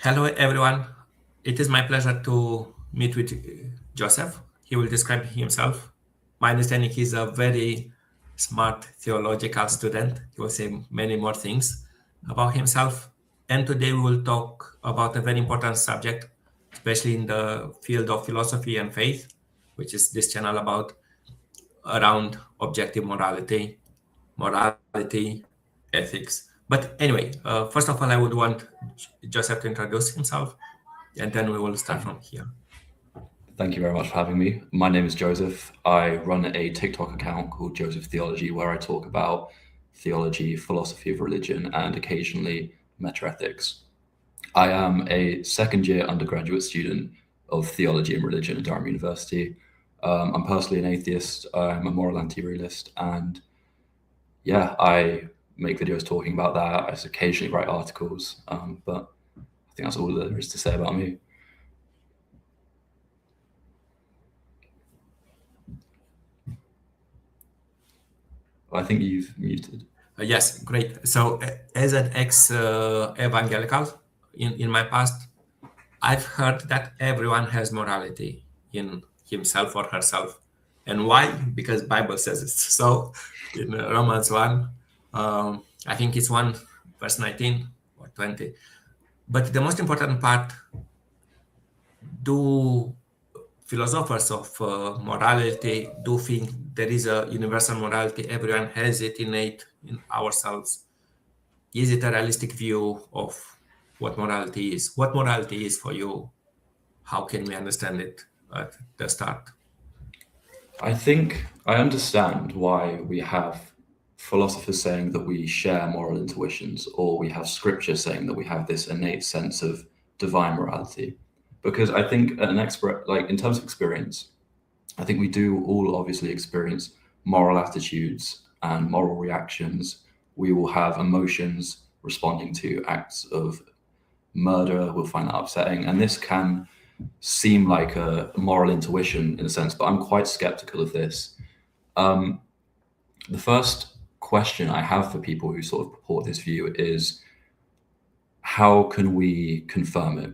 Hello, everyone. It is my pleasure to meet with Joseph. He will describe himself. My understanding he's a very smart theological student. He will say many more things about himself. And today we will talk about a very important subject, especially in the field of philosophy and faith, which is this channel about around objective morality, ethics. But anyway, first of all, I would want Joseph to introduce himself, and then we will start from here. Thank you very much for having me. My name is Joseph. I run a TikTok account called Joseph Theology, where I talk about theology, philosophy of religion, and occasionally metaethics. I am a second year undergraduate student of theology and religion at Durham University. I'm personally an atheist. I'm a moral anti-realist, and yeah, I make videos talking about that. I occasionally write articles, but I think that's all there is to say about me. I think you've muted. Yes, great. So, as an ex-evangelical in my past, I've heard that everyone has morality in himself or herself. And why? Because Bible says it. So, in Romans 1, I think it's 1 verse 19 or 20. But the most important part, do philosophers of morality do think there is a universal morality? Everyone has it innate in ourselves. Is it a realistic view of what morality is? What morality is for you? How can we understand it at the start? I think I understand why we have philosophers saying that we share moral intuitions, or we have scripture saying that we have this innate sense of divine morality. Because I think an expert, like in terms of experience, I think we do all obviously experience moral attitudes and moral reactions. We will have emotions responding to acts of murder. We'll find that upsetting. And this can seem like a moral intuition in a sense, but I'm quite skeptical of this. The first question I have for people who sort of purport this view is, how can we confirm it?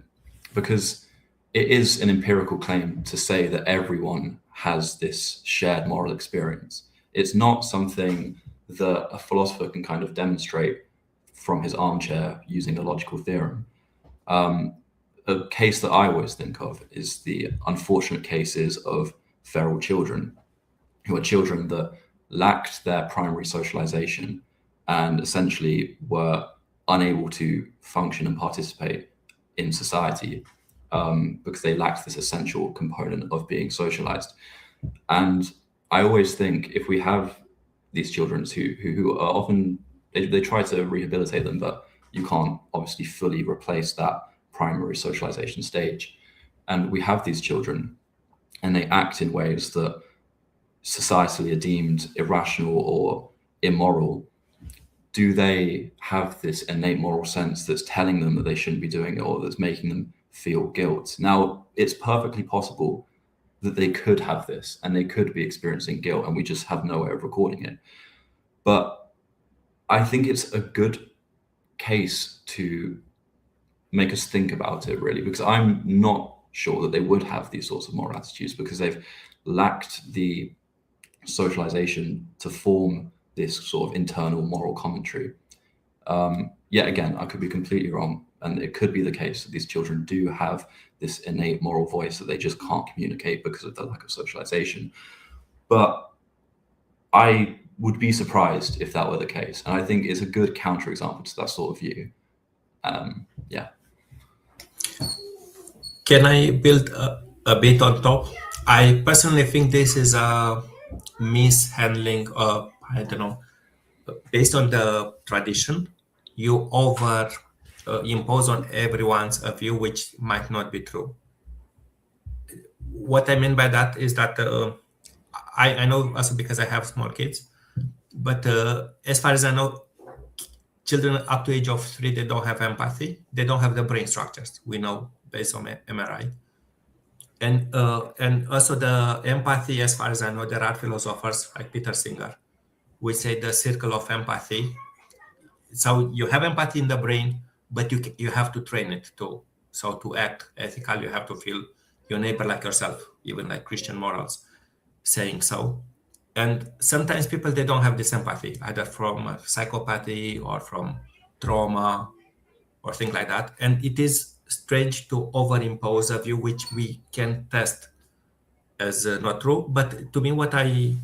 Because it is an empirical claim to say that everyone has this shared moral experience. It's not something that a philosopher can kind of demonstrate from his armchair using a logical theorem. A case that I always think of is the unfortunate cases of feral children, who are children that lacked their primary socialization and essentially were unable to function and participate in society because they lacked this essential component of being socialized. And I always think if we have these children who are often, they try to rehabilitate them, but you can't obviously fully replace that primary socialization stage. And we have these children and they act in ways that societally are deemed irrational or immoral. Do they have this innate moral sense that's telling them that they shouldn't be doing it, or that's making them feel guilt? Now, it's perfectly possible that they could have this and they could be experiencing guilt, and we just have no way of recording it. But I think it's a good case to make us think about it, really, because I'm not sure that they would have these sorts of moral attitudes because they've lacked the socialization to form this sort of internal moral commentary. Yet again, I could be completely wrong, and it could be the case that these children do have this innate moral voice that they just can't communicate because of the lack of socialization. But I would be surprised if that were the case, and I think it's a good counterexample to that sort of view. Yeah. Can I build a bit on top? I personally think this is a mishandling of, I don't know, based on the tradition, you over impose on everyone's a view which might not be true. What I mean by that is that I know also because I have small kids, but as far as I know, children up to age of 3, they don't have empathy. They don't have the brain structures. We know based on MRI. And also the empathy, as far as I know, there are philosophers like Peter Singer, which say the circle of empathy. So you have empathy in the brain, but you have to train it too. So to act ethical, you have to feel your neighbor like yourself, even like Christian morals saying so. And sometimes people, they don't have this empathy, either from psychopathy or from trauma or things like that. And it is strange to overimpose a view which we can test as not true. But to me, what I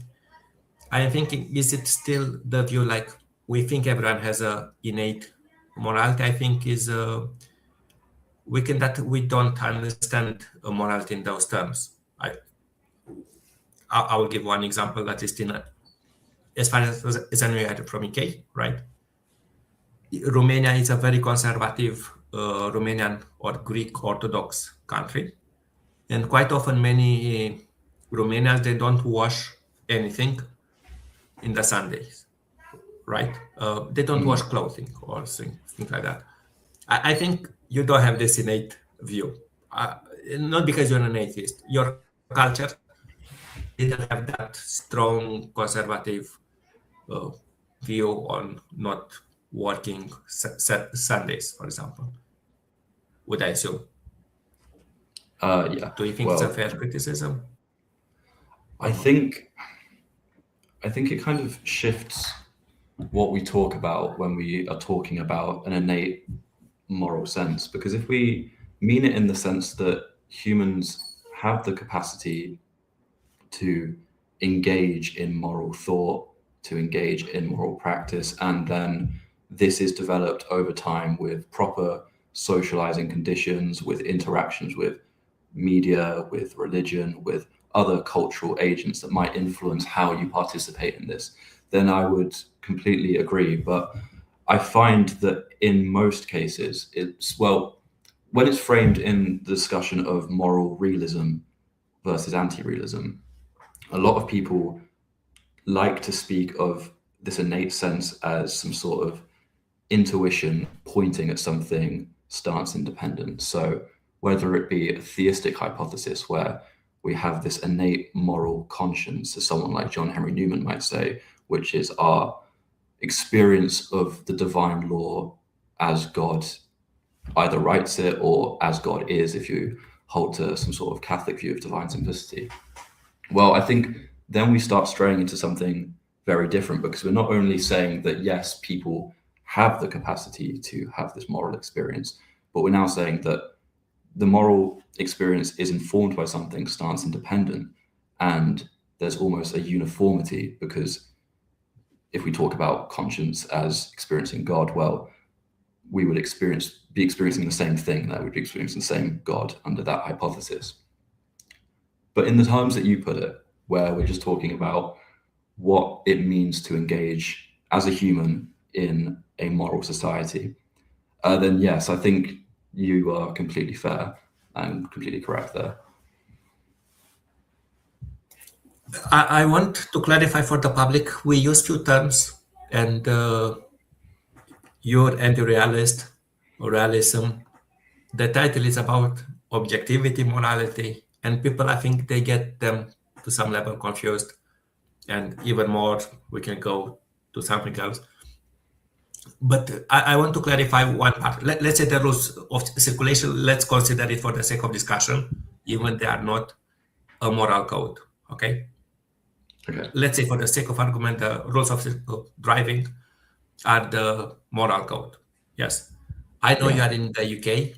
am thinking, is it still the view like we think everyone has a innate morality? I think is that we don't understand morality in those terms. I will give one example, that is as far as I know from UK, right? Romania is a very conservative Romanian or Greek Orthodox country, and quite often many Romanians, they don't wash anything in the Sundays, right? They don't wash clothing or things like that. I think you don't have this innate view, not because you're an atheist. Your culture didn't have that strong conservative view on not working Sundays, for example. Would I assume? Yeah. Do you think it's a fair criticism? I think it kind of shifts what we talk about when we are talking about an innate moral sense, because if we mean it in the sense that humans have the capacity to engage in moral thought, to engage in moral practice, and then this is developed over time with proper socializing conditions, with interactions with media, with religion, with other cultural agents that might influence how you participate in this, then I would completely agree. But I find that in most cases, when it's framed in the discussion of moral realism versus anti-realism, a lot of people like to speak of this innate sense as some sort of intuition pointing at something stance independent. So whether it be a theistic hypothesis where we have this innate moral conscience, as someone like John Henry Newman might say, which is our experience of the divine law as God either writes it or as God is, if you hold to some sort of Catholic view of divine simplicity. Well, I think then we start straying into something very different, because we're not only saying that, yes, people have the capacity to have this moral experience, but we're now saying that the moral experience is informed by something stance independent, and there's almost a uniformity, because if we talk about conscience as experiencing God, well, we would be experiencing the same thing, that we'd be experiencing the same God under that hypothesis. But in the terms that you put it, where we're just talking about what it means to engage as a human in a moral society, then yes, I think you are completely fair and completely correct there. I want to clarify for the public, we use few terms, and you're anti-realist or realism. The title is about objectivity, morality, and people, I think they get them to some level confused. And even more, we can go to something else. But I want to clarify one part. Let's say the rules of circulation, let's consider it for the sake of discussion, even they are not a moral code, okay? Let's say for the sake of argument, the rules of driving are the moral code. Yes. I know you are in the UK.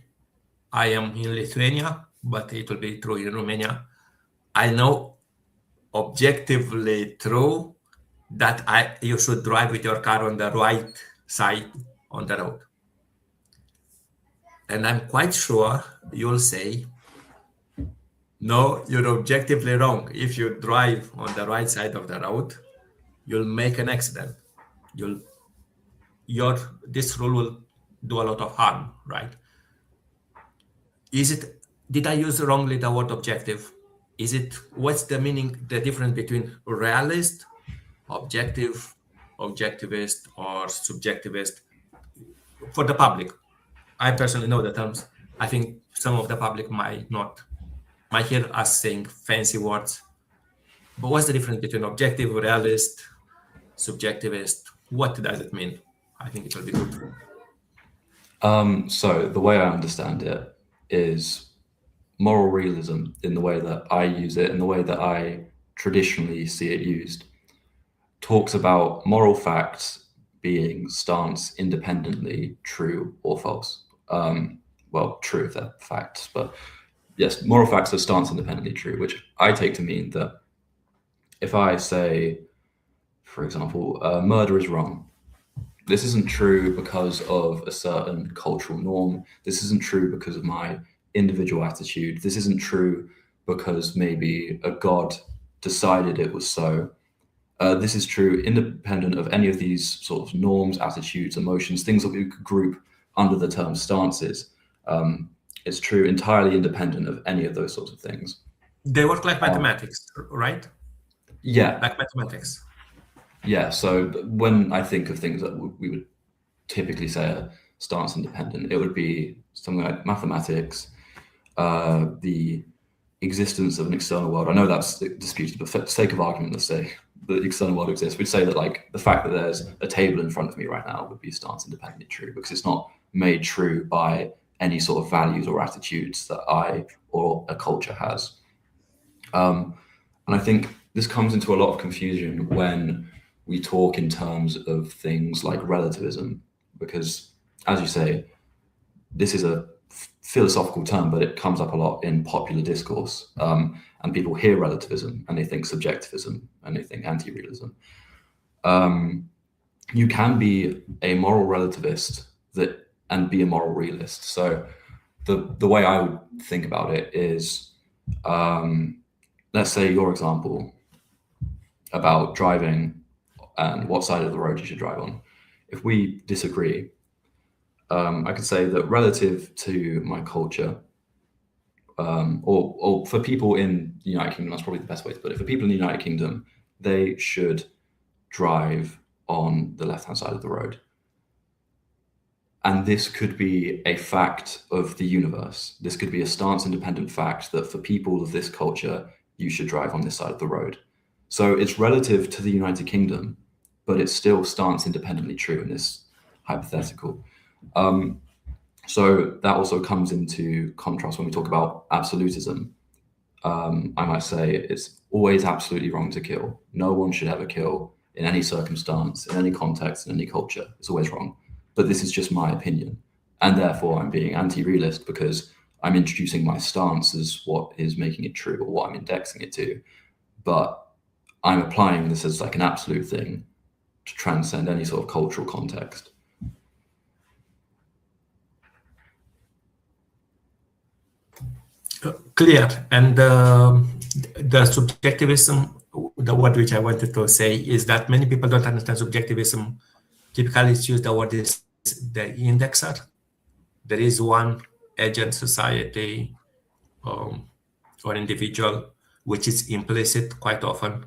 I am in Lithuania, but it will be true in Romania. I know objectively true that you should drive with your car on the right side on the road. And I'm quite sure you'll say, no, you're objectively wrong. If you drive on the right side of the road, you'll make an accident. This rule will do a lot of harm, right? Did I use wrongly the word objective? What's the meaning, the difference between realist, objective, objectivist, or subjectivist? For the public, I personally know the terms. I think some of the public might hear us saying fancy words. But what's the difference between objective, realist, subjectivist? What does it mean? I think it will be good. So the way I understand it is moral realism in the way that I use it, in the way that I traditionally see it used, talks about moral facts being stance independently true or false. Well, true if they're facts, but yes, moral facts are stance independently true, which I take to mean that if I say, for example, murder is wrong, this isn't true because of a certain cultural norm. This isn't true because of my individual attitude. This isn't true because maybe a god decided it was so. This is true independent of any of these sort of norms, attitudes, emotions, things that we could group under the term stances. It's true entirely independent of any of those sorts of things. They work like mathematics, right? Yeah. Like mathematics. Yeah. So when I think of things that we would typically say are stance independent, it would be something like mathematics, the existence of an external world. I know that's disputed, but for the sake of argument, let's say the external world exists. We'd say that like the fact that there's a table in front of me right now would be stance independently true because it's not made true by any sort of values or attitudes that I or a culture has. And I think this comes into a lot of confusion when we talk in terms of things like relativism, because as you say, this is a philosophical term, but it comes up a lot in popular discourse. And people hear relativism and they think subjectivism and they think anti-realism. You can be a moral relativist and be a moral realist. So the way I would think about it is, let's say your example about driving and what side of the road you should drive on. If we disagree, I could say that relative to my culture, or for people in the United Kingdom, that's probably the best way to put it. For people in the United Kingdom, they should drive on the left-hand side of the road. And this could be a fact of the universe. This could be a stance-independent fact that for people of this culture, you should drive on this side of the road. So it's relative to the United Kingdom, but it's still stance independently true in this hypothetical. So that also comes into contrast when we talk about absolutism. I might say it's always absolutely wrong to kill. No one should ever kill in any circumstance, in any context, in any culture. It's always wrong. But this is just my opinion. And therefore I'm being anti-realist because I'm introducing my stance as what is making it true or what I'm indexing it to. But I'm applying this as like an absolute thing to transcend any sort of cultural context. Clear. And the subjectivism, the word which I wanted to say is that many people don't understand subjectivism. Typically, it's used the word is the indexer. There is one agent, society, or individual, which is implicit quite often.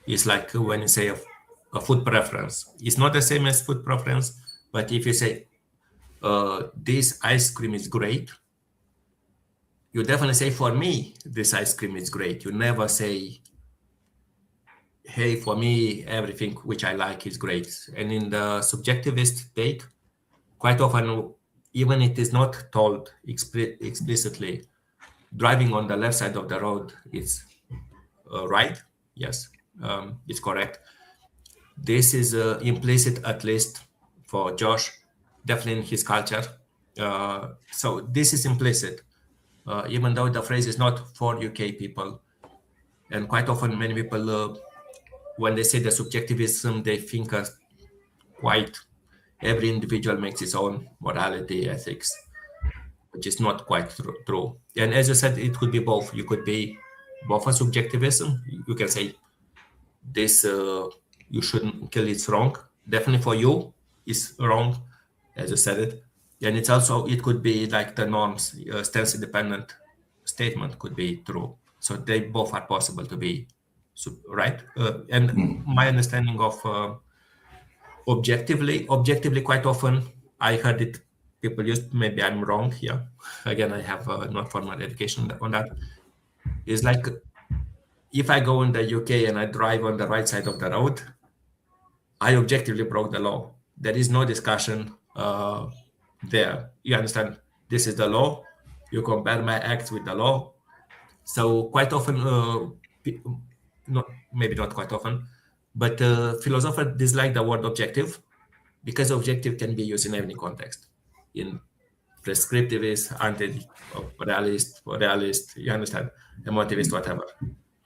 It's like when you say a food preference. It's not the same as food preference, but if you say, this ice cream is great, you definitely say, for me, this ice cream is great. You never say, hey, for me, everything which I like is great. And in the subjectivist state, quite often, even it is not told explicitly, driving on the left side of the road is right. Yes, it's correct. This is implicit, at least for Josh, definitely in his culture. So this is implicit, even though the phrase is not for UK people. And quite often, many people, when they say the subjectivism, they think quite every individual makes his own morality, ethics, which is not quite true. And as you said, it could be both. You could be both a subjectivism. You can say this, you shouldn't kill, it's wrong. Definitely for you, it's wrong, as you said it. And it's also, it could be like the norms, stance independent statement could be true. So they both are possible to be right. And my understanding of objectively, quite often I heard it people used, maybe I'm wrong here. Again, I have not formal education on that. It's like if I go in the UK and I drive on the right side of the road, I objectively broke the law. There is no discussion there. You understand? This is the law. You compare my acts with the law. So quite often, maybe not quite often, but philosophers dislike the word objective because objective can be used in any context. In prescriptivist, realist, you understand, emotivist, whatever.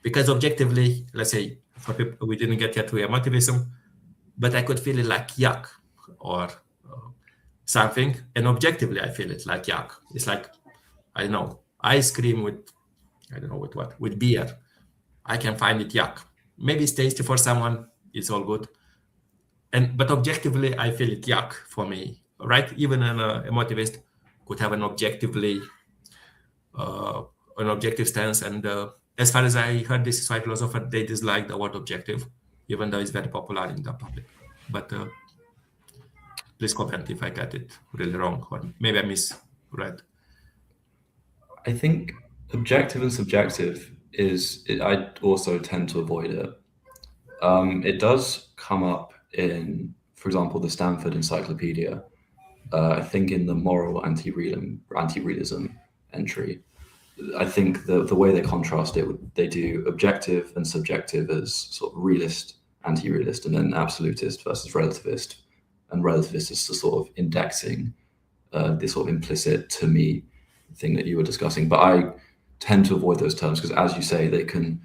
Because objectively, let's say, for people, we didn't get yet to emotivism, but I could feel it like yuck or something, and objectively, I feel it like yuck. It's like, I don't know, ice cream with, I don't know with what, with beer. I can find it yuck. Maybe it's tasty for someone, it's all good. But objectively, I feel it yuck for me, right? Even an emotivist could have an objective stance. And as far as I heard, this is why philosophers, they dislike the word objective, even though it's very popular in the public. But please comment if I got it really wrong, or maybe I misread. I think objective and subjective I also tend to avoid it. It does come up in, for example, the Stanford Encyclopedia. I think in the moral anti-realism entry, I think the way they contrast it, they do objective and subjective as sort of realist, anti-realist, and then absolutist versus relativist. And relativist is the sort of indexing, this sort of implicit to me thing that you were discussing. But I tend to avoid those terms because, as you say, they can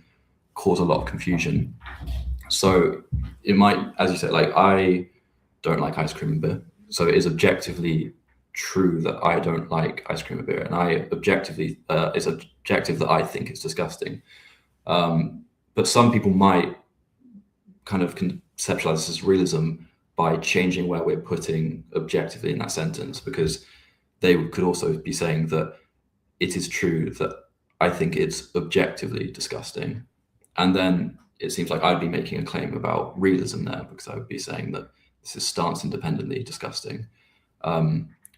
cause a lot of confusion. So it might, as you said, like, I don't like ice cream and beer. So it is objectively true that I don't like ice cream and beer, and it's objective that I think it's disgusting. But some people might kind of conceptualize this as realism by changing where we're putting objectively in that sentence, because they could also be saying that it is true that I think it's objectively disgusting. And then it seems like I'd be making a claim about realism there, because I would be saying that this is stance independently disgusting.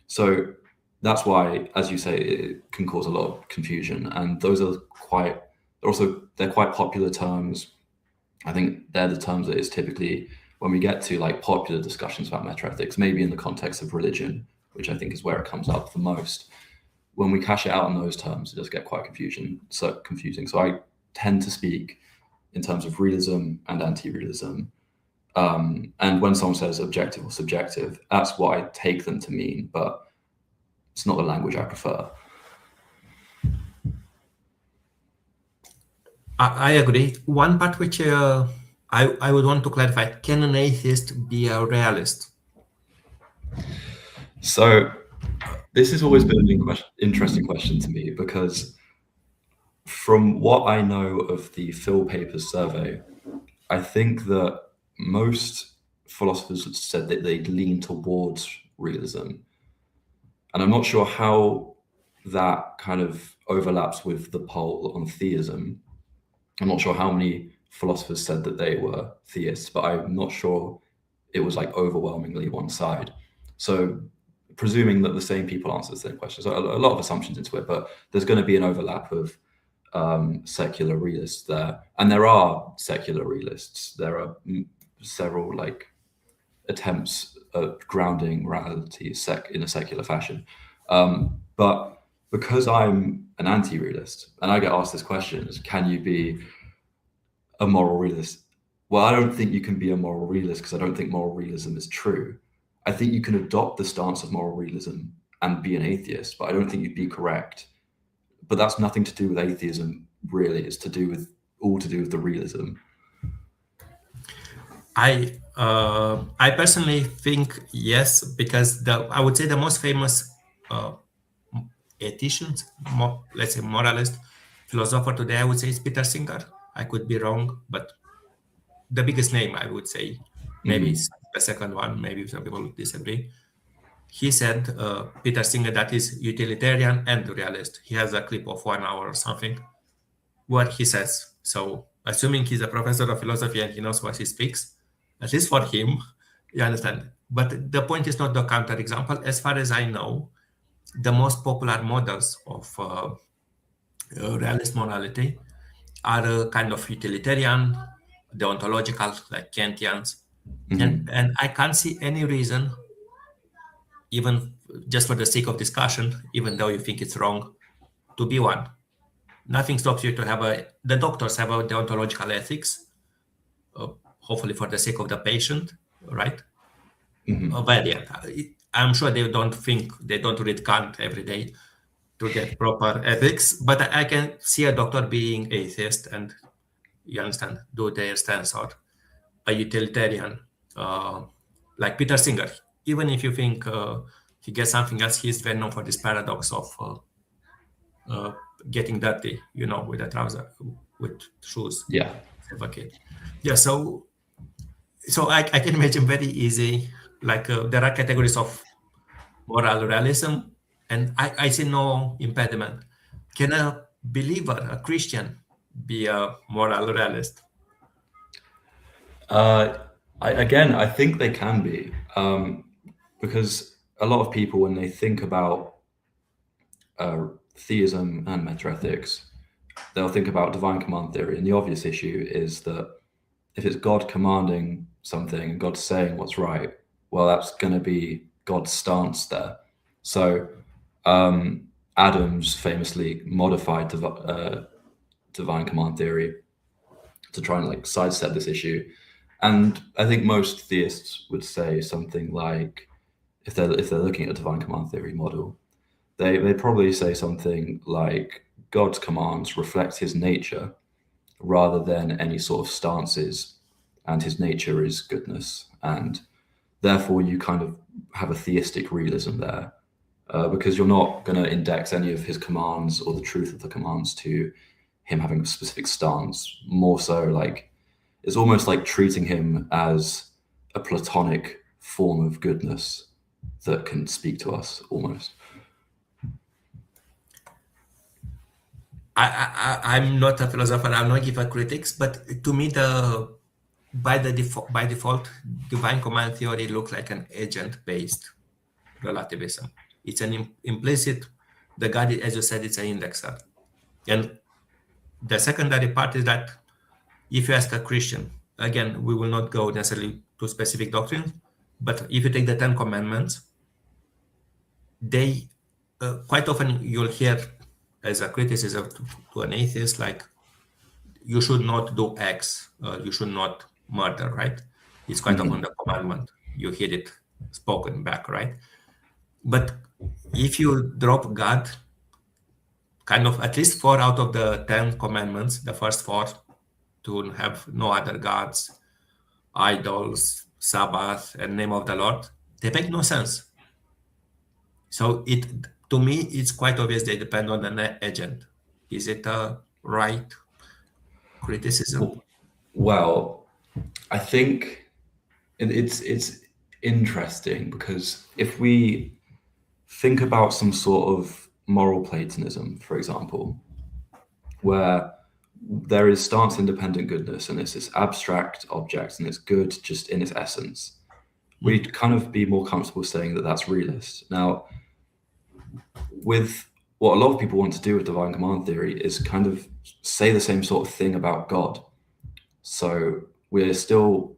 So that's why, as you say, it can cause a lot of confusion. And those are they're quite popular terms. I think they're the terms that is typically, when we get to like popular discussions about metaethics, maybe in the context of religion, which I think is where it comes up the most, when we cash it out on those terms, it does get quite confusing. So I tend to speak in terms of realism and anti-realism. And when someone says objective or subjective, that's what I take them to mean, but it's not the language I prefer. I agree. One part which I would want to clarify, can an atheist be a realist? So this has always been an interesting question to me, because from what I know of the Phil Papers survey, I think that most philosophers said that they lean towards realism. And I'm not sure how that kind of overlaps with the poll on theism. I'm not sure how many philosophers said that they were theists, but I'm not sure it was like overwhelmingly one side. So presuming that the same people answer the same questions, so a lot of assumptions into it, but there's going to be an overlap of secular realists there. And there are secular realists. There are several like attempts at grounding morality in a secular fashion. But because I'm an anti-realist and I get asked this question, is can you be a moral realist? Well, I don't think you can be a moral realist, because I don't think moral realism is true. I think you can adopt the stance of moral realism and be an atheist, but I don't think you'd be correct. But that's nothing to do with atheism, really. It's all to do with the realism. I personally think yes, because I would say the most famous atheist, let's say moralist, philosopher today, I would say is Peter Singer. I could be wrong, but the biggest name, I would say, maybe it's the second one, maybe some people would disagree. He said, Peter Singer, that is utilitarian and realist. He has a clip of 1 hour or something where he says, so assuming he's a professor of philosophy and he knows what he speaks, at least for him, you understand. But the point is not the counterexample. As far as I know, the most popular models of realist morality are kind of utilitarian, deontological, like Kantians. And I can't see any reason, even just for the sake of discussion, even though you think it's wrong, to be one. Nothing stops you to have the doctors have a deontological ethics, hopefully for the sake of the patient, right? But yeah, I'm sure they don't read Kant every day to get proper ethics, but I can see a doctor being atheist and, you understand, do their stance, or a utilitarian, like Peter Singer. Even if you think he gets something else, he's very known for this paradox of getting dirty, with a trouser, with shoes. Yeah. Okay. Yeah. So I can imagine very easy, like there are categories of moral realism, and I see no impediment. Can a believer, a Christian, be a moral realist? I think they can be, because a lot of people, when they think about theism and metaethics, they'll think about divine command theory. And the obvious issue is that if it's God commanding something and God saying what's right, well, that's going to be God's stance there. So Adams famously modified divine command theory to try and sidestep this issue. And I think most theists would say something like, if they're looking at a divine command theory model, they probably say something like God's commands reflect his nature rather than any sort of stances, and his nature is goodness, and therefore you kind of have a theistic realism there, because you're not going to index any of his commands or the truth of the commands to him having a specific stance. More so, it's almost like treating him as a platonic form of goodness that can speak to us almost. I'm not a philosopher. I'm not give a critics, but to me, by default, divine command theory looks like an agent-based relativism. It's an implicit. The God, as you said, it's an indexer, and the secondary part is that if you ask a Christian, again, we will not go necessarily to specific doctrines, but if you take the 10 Commandments, they quite often you'll hear as a criticism to an atheist, like, you should not do X, you should not murder, right? It's quite often the commandment. You hear it spoken back, right? But if you drop God, kind of at least 4 out of the 10 commandments, the first 4, to have no other gods, idols, Sabbath, and name of the Lord, they make no sense. So to me, it's quite obvious they depend on the agent. Is it a right criticism? Well, I think it's interesting, because if we think about some sort of moral Platonism, for example, where there is stance-independent goodness and it's this abstract object and it's good just in its essence, we'd kind of be more comfortable saying that that's realist. Now, with what a lot of people want to do with divine command theory is kind of say the same sort of thing about God. So we're still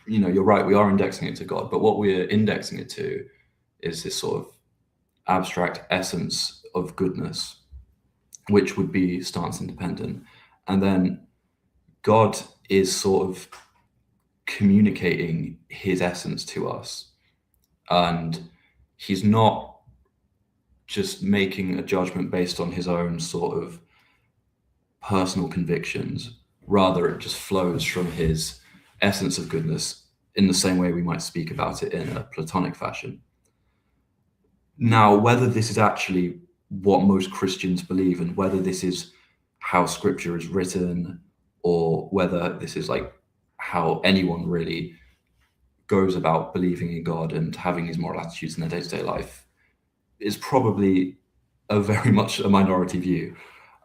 you're right, we are indexing it to God, but what we're indexing it to is this sort of abstract essence of goodness, which would be stance independent. And then God is sort of communicating his essence to us, and he's not just making a judgment based on his own sort of personal convictions. Rather, it just flows from his essence of goodness in the same way we might speak about it in a Platonic fashion. Now, whether this is actually what most Christians believe, and whether this is how scripture is written, or whether this is how anyone really goes about believing in God and having these moral attitudes in their day-to-day life, is probably very much a minority view.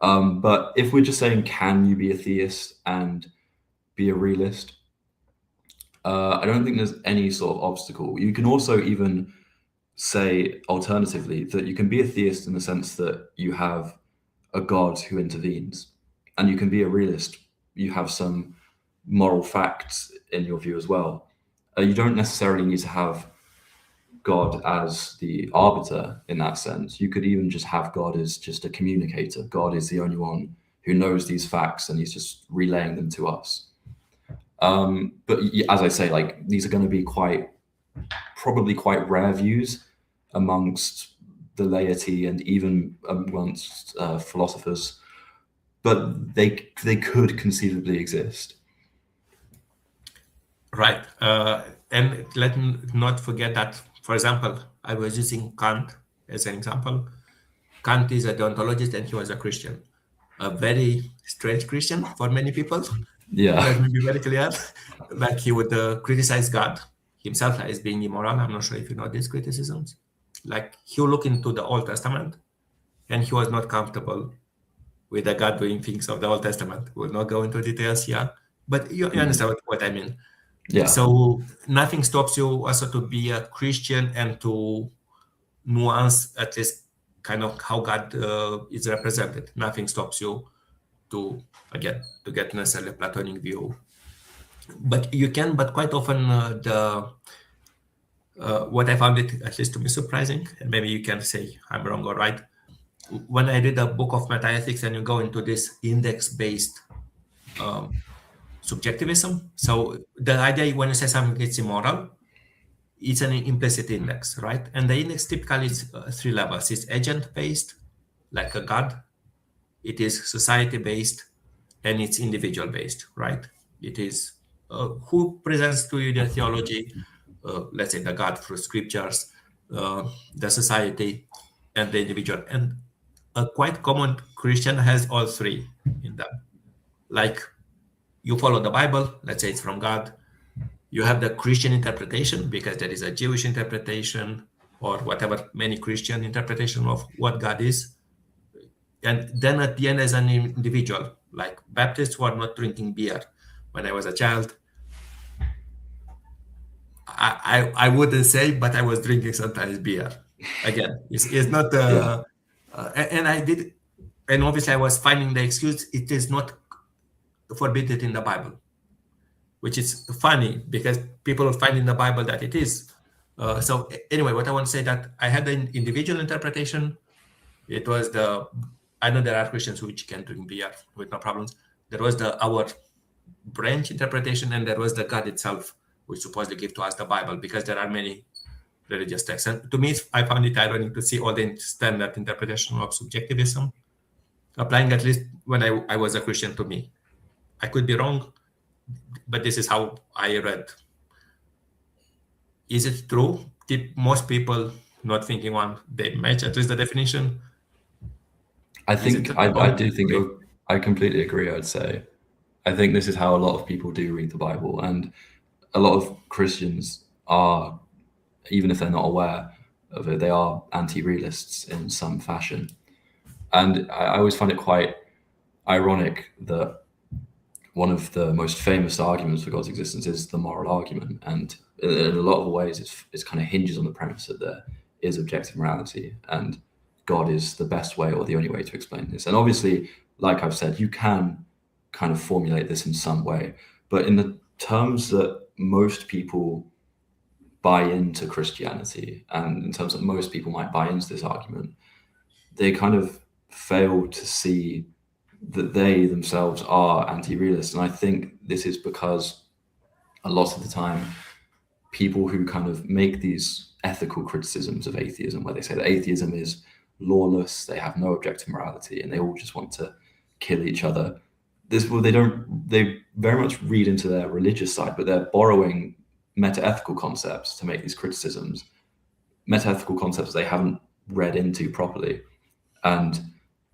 But if we're just saying, can you be a theist and be a realist? I don't think there's any sort of obstacle. You can also even say alternatively that you can be a theist in the sense that you have a God who intervenes, and you can be a realist. You have some moral facts in your view as well. You don't necessarily need to have God as the arbiter in that sense. You could even just have God as just a communicator. God is the only one who knows these facts, and he's just relaying them to us. But as I say, like, these are going to be probably quite rare views amongst the laity and even amongst philosophers, but they could conceivably exist. Right. And let me not forget that, for example, I was using Kant as an example. Kant is a deontologist and he was a Christian. A very strange Christian for many people. Yeah. Let me be very clear. Like, he would criticize God himself as being immoral. I'm not sure if you know these criticisms. Like, he would look into the Old Testament and he was not comfortable with the God doing things of the Old Testament. We'll not go into details here, but you understand what I mean. Yeah. So nothing stops you also to be a Christian and to nuance at least kind of how God is represented. Nothing stops you to get necessarily a Platonic view. But you can, but quite often what I found it, at least to me, surprising, and maybe you can say I'm wrong or right. When I read a book of metaethics and you go into this index-based subjectivism, so the idea when you say something is immoral, it's an implicit index, right? And the index typically is 3 levels. It's agent-based, like a God. It is society-based, and it's individual-based, right? It is who presents to you the theology, let's say the God through scriptures, the society, and the individual. And a quite common Christian has all 3 in them. Like, you follow the Bible, let's say it's from God. You have the Christian interpretation because there is a Jewish interpretation or whatever, many Christian interpretation of what God is. And then at the end, as an individual, like Baptists were not drinking beer when I was a child. I wouldn't say, but I was drinking sometimes beer. Again, it's not, and I did, and obviously I was finding the excuse, it is not forbidden in the Bible, which is funny because people will find in the Bible that it is. So anyway, what I want to say that I had an individual interpretation. It was I know there are Christians which can drink beer with no problems. There was our branch interpretation, and there was the God itself, which supposedly gave to us the Bible, because there are many religious texts. And to me, I found it ironic to see all the standard interpretation of subjectivism applying, at least when I was a Christian, to me. I could be wrong, but this is how I read. Is it true? Most people not thinking one, they match at least the definition. I do think I completely agree. I'd say, I think this is how a lot of people do read the Bible, and a lot of Christians are, even if they're not aware of it, they are anti-realists in some fashion. And I always find it quite ironic that one of the most famous arguments for God's existence is the moral argument, and in a lot of ways it's kind of hinges on the premise that there is objective morality and God is the best way or the only way to explain this. And obviously, like I've said, you can kind of formulate this in some way, but in the terms that most people buy into Christianity, and in terms that most people might buy into this argument, they kind of fail to see that they themselves are anti-realist. And I think this is because a lot of the time, people who kind of make these ethical criticisms of atheism, where they say that atheism is lawless, they have no objective morality, and they all just want to kill each other. They very much read into their religious side, but they're borrowing meta-ethical concepts to make these criticisms, meta-ethical concepts they haven't read into properly, and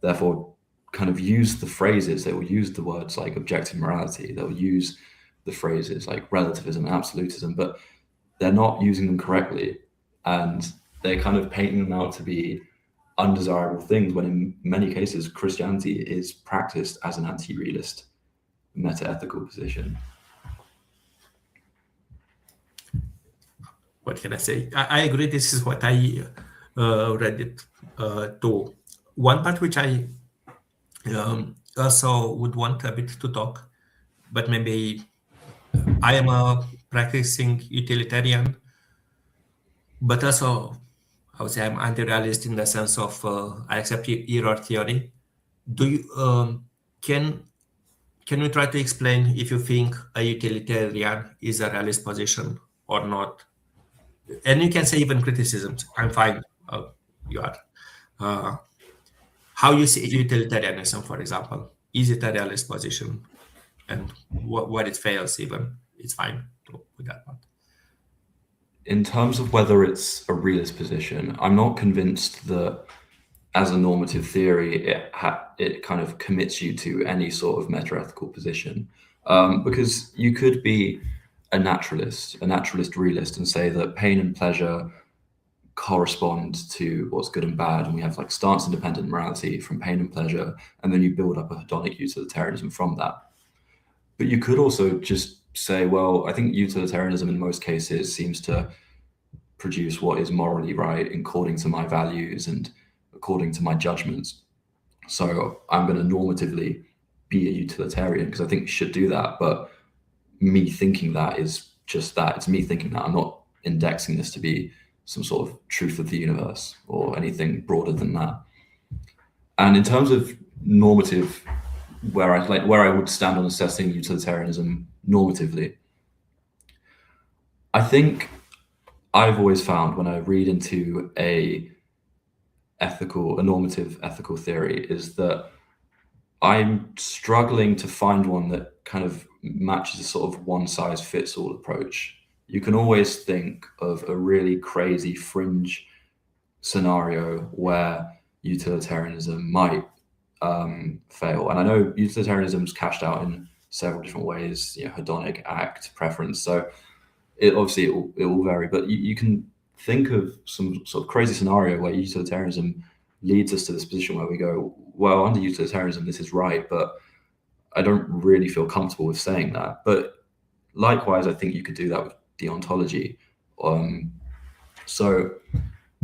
therefore kind of use the phrases, they will use the words like objective morality, they'll use the phrases like relativism and absolutism, but they're not using them correctly, and they're kind of painting them out to be undesirable things, when in many cases Christianity is practiced as an anti-realist meta-ethical position. What can I say? I agree. This is what I read it too. One part which I also would want a bit to talk, but maybe I am a practicing utilitarian, but also I would say I'm anti-realist in the sense of I accept error theory. Do you can you try to explain if you think a utilitarian is a realist position or not? And you can say even criticisms. I'm fine. You are. Uh, how you see utilitarianism, for example, is it a realist position? And what it fails, even it's fine with that part. In terms of whether it's a realist position, I'm not convinced that as a normative theory, it kind of commits you to any sort of meta-ethical position, because you could be a naturalist realist, and say that pain and pleasure correspond to what's good and bad, and we have like stance-independent morality from pain and pleasure, and then you build up a hedonic utilitarianism from that. But you could also just say, well, I think utilitarianism in most cases seems to produce what is morally right according to my values and according to my judgments. So I'm going to normatively be a utilitarian because I think you should do that. But me thinking that is just that. It's me thinking that. I'm not indexing this to be some sort of truth of the universe or anything broader than that. And in terms of normative, where I would stand on assessing utilitarianism normatively, I think I've always found when I read into a normative ethical theory is that I'm struggling to find one that kind of matches a sort of one size fits all approach. You can always think of a really crazy fringe scenario where utilitarianism might fail. And I know utilitarianism's cashed out in several different ways, hedonic, act, preference. So it will vary, but you can think of some sort of crazy scenario where utilitarianism leads us to this position where we go, well, under utilitarianism, this is right, but I don't really feel comfortable with saying that. But likewise, I think you could do that with deontology. So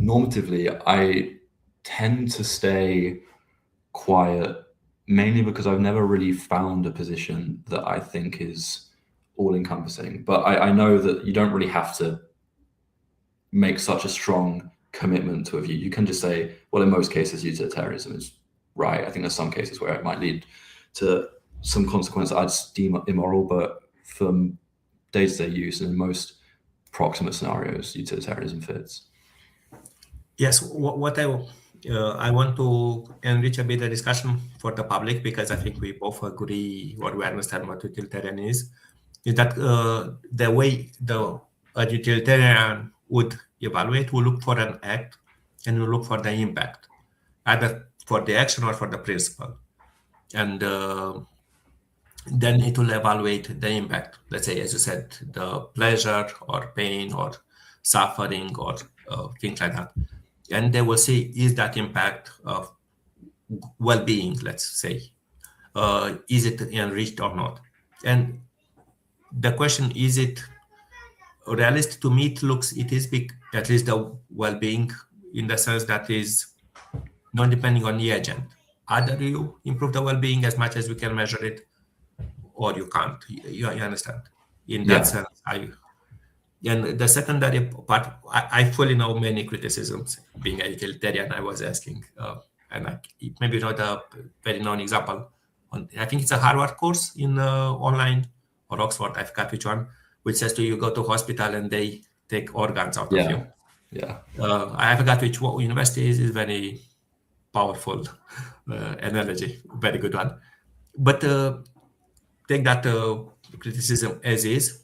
normatively, I tend to stay quiet, mainly because I've never really found a position that I think is all-encompassing. But I know that you don't really have to make such a strong commitment to a view. You can just say, well, in most cases, utilitarianism is right. I think there's some cases where it might lead to some consequence I'd deem immoral, but for day-to-day use and in most proximate scenarios, utilitarianism fits. Yes, what I want to enrich a bit the discussion for the public, because I think we both agree or we understand what utilitarian is that the way a utilitarian would evaluate will look for an act and will look for the impact, either for the action or for the principle. And then it will evaluate the impact. Let's say, as you said, the pleasure or pain or suffering or things like that. And they will see, is that impact of well-being, let's say, is it enriched or not? And the question, is it realist? To me, it is big, at least the well-being, in the sense that is not depending on the agent. Either you improve the well-being as much as we can measure it, or you can't. You understand? In that sense, and the secondary part, I fully know many criticisms. Being a utilitarian, I was asking, and maybe you know the very known example. I think it's a Harvard course in online, or Oxford, I forgot which one, which says to you go to hospital and they take organs out of you. Yeah. I forgot which university is very powerful analogy, very good one. But take that criticism as is.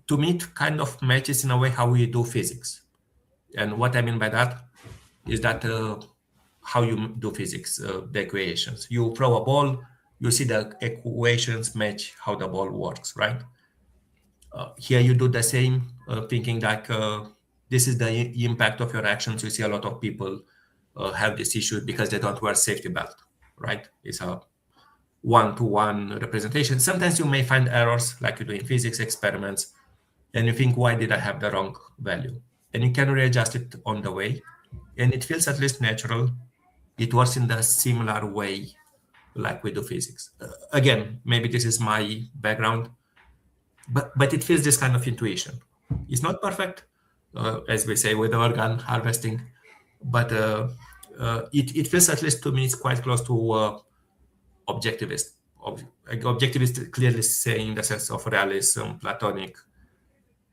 To me, it kind of matches in a way how we do physics. And what I mean by that is that how you do physics, the equations. You throw a ball, you see the equations match how the ball works, right? Here you do the same, thinking like this is the impact of your actions. You see a lot of people have this issue because they don't wear safety belt, right? It's a one-to-one representation. Sometimes you may find errors, like you do in physics experiments, and you think, why did I have the wrong value? And you can readjust it on the way, and it feels at least natural. It works in the similar way like we do physics. Again, maybe this is my background, but it feels this kind of intuition. It's not perfect, as we say, with organ harvesting. But it feels, at least to me, it's quite close to objectivist. Objectivist clearly saying the sense of realism, Platonic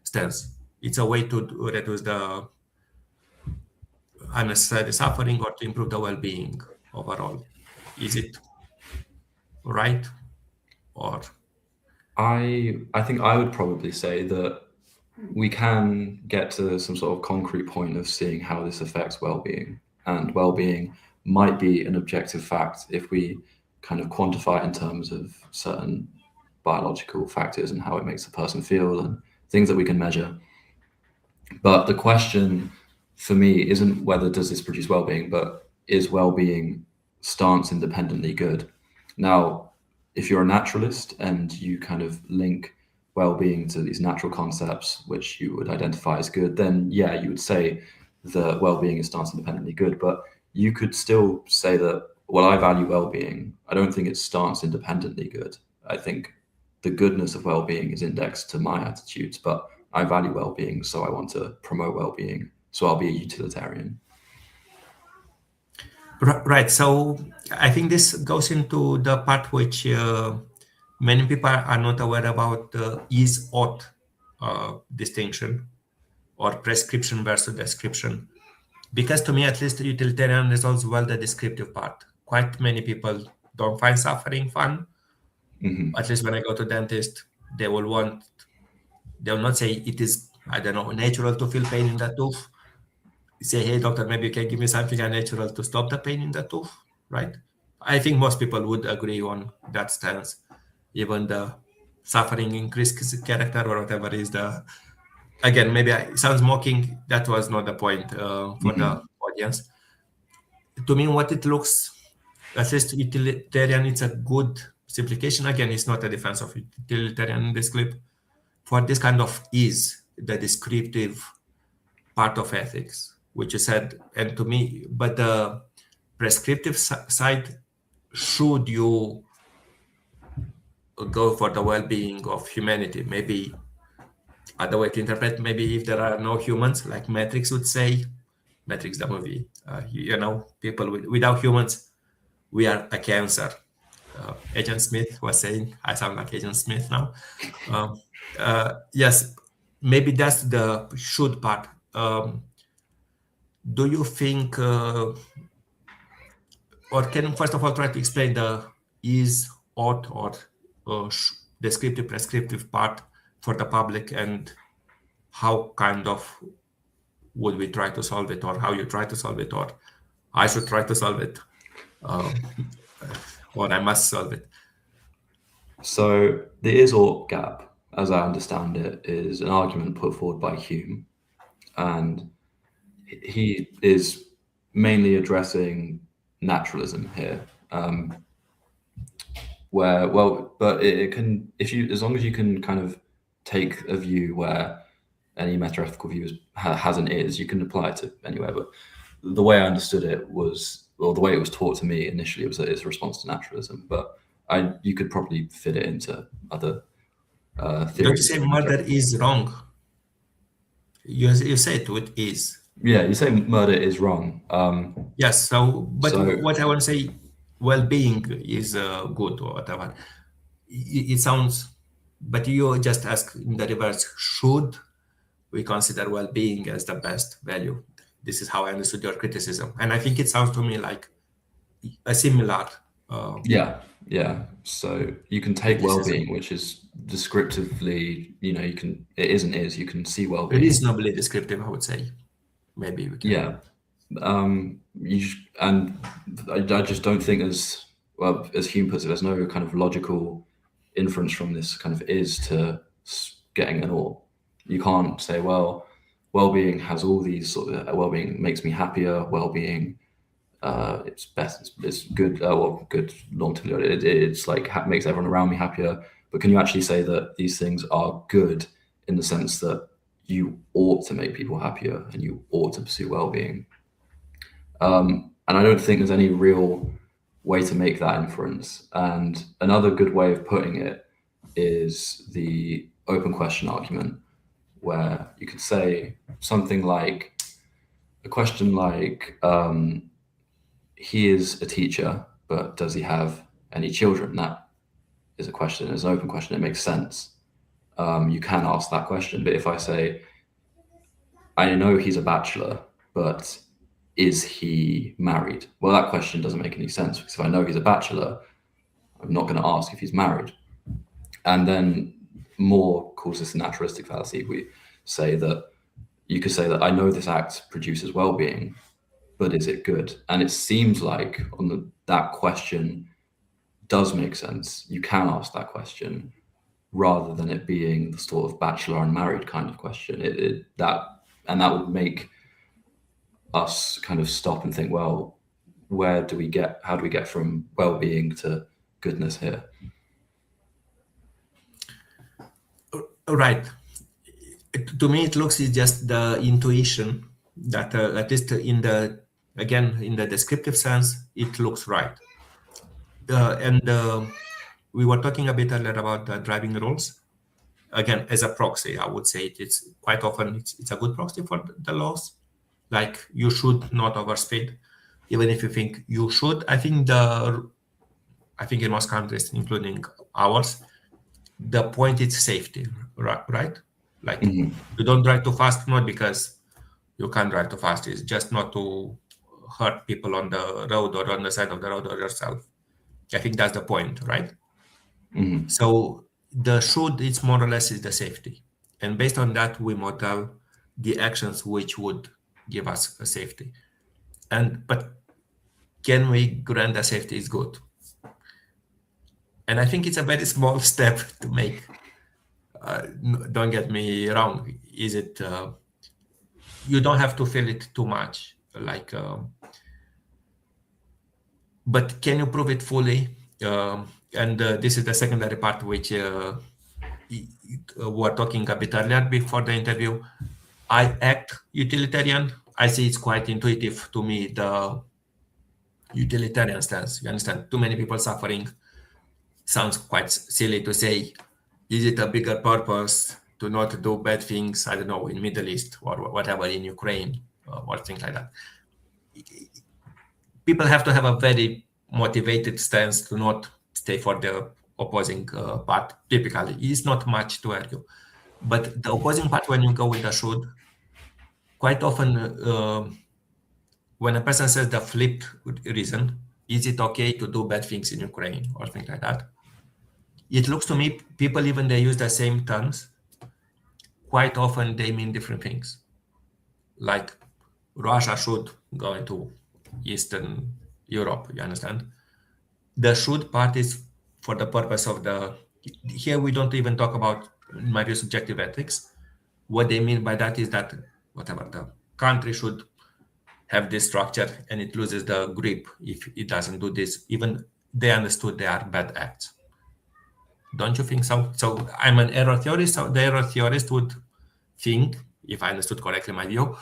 stance. It's a way to reduce the unnecessary suffering or to improve the well-being overall. Is it right? Or I think I would probably say that we can get to some sort of concrete point of seeing how this affects well-being, and well-being might be an objective fact if we kind of quantify it in terms of certain biological factors and how it makes a person feel and things that we can measure. But the question for me isn't whether does this produce well-being, but is well-being stance independently good? Now, if you're a naturalist and you kind of link well-being to these natural concepts, which you would identify as good, then yeah, you would say that well-being is stance independently good. But you could still say that, well, I value well-being. I don't think it's stance independently good. I think the goodness of well-being is indexed to my attitudes, but I value well-being, so I want to promote well-being. So I'll be a utilitarian. right. So I think this goes into the part which many people are not aware about the is ought distinction, or prescription versus description. Because to me, at least, utilitarian resolves well the descriptive part. Quite many people don't find suffering fun. At least when I go to dentist, they will not say it is, I don't know, natural to feel pain in the tooth. Say, hey doctor, maybe you can give me something unnatural to stop the pain in the tooth, right? I think most people would agree on that stance. Even the suffering increased character or whatever is the, again, maybe it sounds mocking. That was not the point for the audience. To me, what it looks, at least utilitarian, it's a good simplification. Again, it's not a defense of utilitarian in this clip. For this kind of is the descriptive part of ethics, which you said, and to me, but the prescriptive side, should you go for the well-being of humanity? Maybe other way to interpret, maybe if there are no humans, like Matrix would say, Matrix the movie, people without humans, we are a cancer. Agent Smith was saying, I sound like Agent Smith now. Yes, maybe that's the should part. Do you think, or can you first of all try to explain the is, ought, or descriptive, prescriptive part for the public, and how kind of would we try to solve it, or how you try to solve it, or I should try to solve it, or I must solve it? So the is-ought gap, as I understand it, is an argument put forward by Hume, and he is mainly addressing naturalism here, but it can, as long as you can kind of take a view where any meta-ethical view has an is, you can apply it to anywhere. But the way I understood it was, or the way it was taught to me initially, was that it's a response to naturalism. But you could probably fit it into other theories. Don't you say murder is wrong? You say it is. Yeah, you say murder is wrong. Yes. What I want to say, well-being is good or whatever. It sounds, but you just ask in the reverse, should we consider well-being as the best value? This is how I understood your criticism, and I think it sounds to me like a similar. Yeah. So you can take well-being, which is descriptively, it is and is. You can see well-being. Reasonably descriptive, I would say. Maybe we can. Yeah. And I just don't think, as Hume puts it, there's no kind of logical inference from this kind of is to getting an ought. You can't say, well, well-being has all these sort of, well-being makes me happier, well-being, it's best, it's good, good normatively, it's like makes everyone around me happier. But can you actually say that these things are good in the sense that you ought to make people happier and you ought to pursue well-being? And I don't think there's any real way to make that inference. And another good way of putting it is the open question argument, where you could say something like a question like, he is a teacher, but does he have any children? That is a question, it's an open question, it makes sense. You can ask that question. But if I say, I know he's a bachelor, but is he married? Well, that question doesn't make any sense, because if I know he's a bachelor, I'm not going to ask if he's married. And then Moore calls this a naturalistic fallacy. We say that you could say that I know this act produces well-being, but is it good? And it seems like that question does make sense. You can ask that question rather than it being the sort of bachelor and married kind of question. That would make us kind of stop and think, well, how do we get from well-being to goodness here? Right. To me, it looks it's just the intuition that at least in the descriptive sense, it looks right. We were talking a bit earlier about the driving rules. Again, as a proxy, I would say it's quite often it's a good proxy for the laws. Like, you should not overspeed, even if you think you should. I think in most countries, including ours, the point is safety, right? Like, you don't drive too fast, not because you can't drive too fast. It's just not to hurt people on the road or on the side of the road or yourself. I think that's the point, right? So the should, it's more or less is the safety. And based on that, we model the actions which would give us a safety. But can we grant that safety is good? And I think it's a very small step to make. Don't get me wrong. Is it? You don't have to feel it too much. Like, but can you prove it fully? And this is the secondary part, which we're talking a bit earlier before the interview. I act utilitarian. I see it's quite intuitive to me, the utilitarian stance. You understand? Too many people suffering. Sounds quite silly to say, is it a bigger purpose to not do bad things, I don't know, in Middle East or whatever, in Ukraine or things like that? People have to have a very motivated stance to not stay for the opposing part. Typically, it's not much to argue. But the opposing part, when you go with the should, quite often when a person says the flipped reason, is it okay to do bad things in Ukraine or things like that? It looks to me, people, even they use the same terms, quite often they mean different things. Like, Russia should go into Eastern Europe, you understand? The should part is for the purpose of here we don't even talk about, in my view, subjective ethics. What they mean by that is that whatever, the country should have this structure and it loses the grip if it doesn't do this. Even they understood they are bad acts. Don't you think so? So I'm an error theorist. So the error theorist would think, if I understood correctly my view,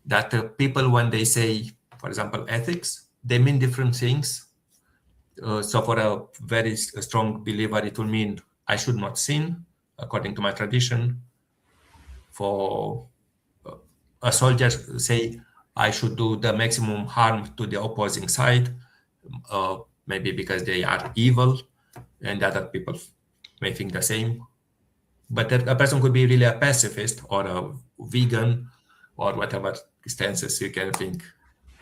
that people, when they say, for example, ethics, they mean different things. So for a very strong believer, it will mean I should not sin, according to my tradition. For a soldier, say, I should do the maximum harm to the opposing side, maybe because they are evil, and other people may think the same. But a person could be really a pacifist or a vegan or whatever stances you can think.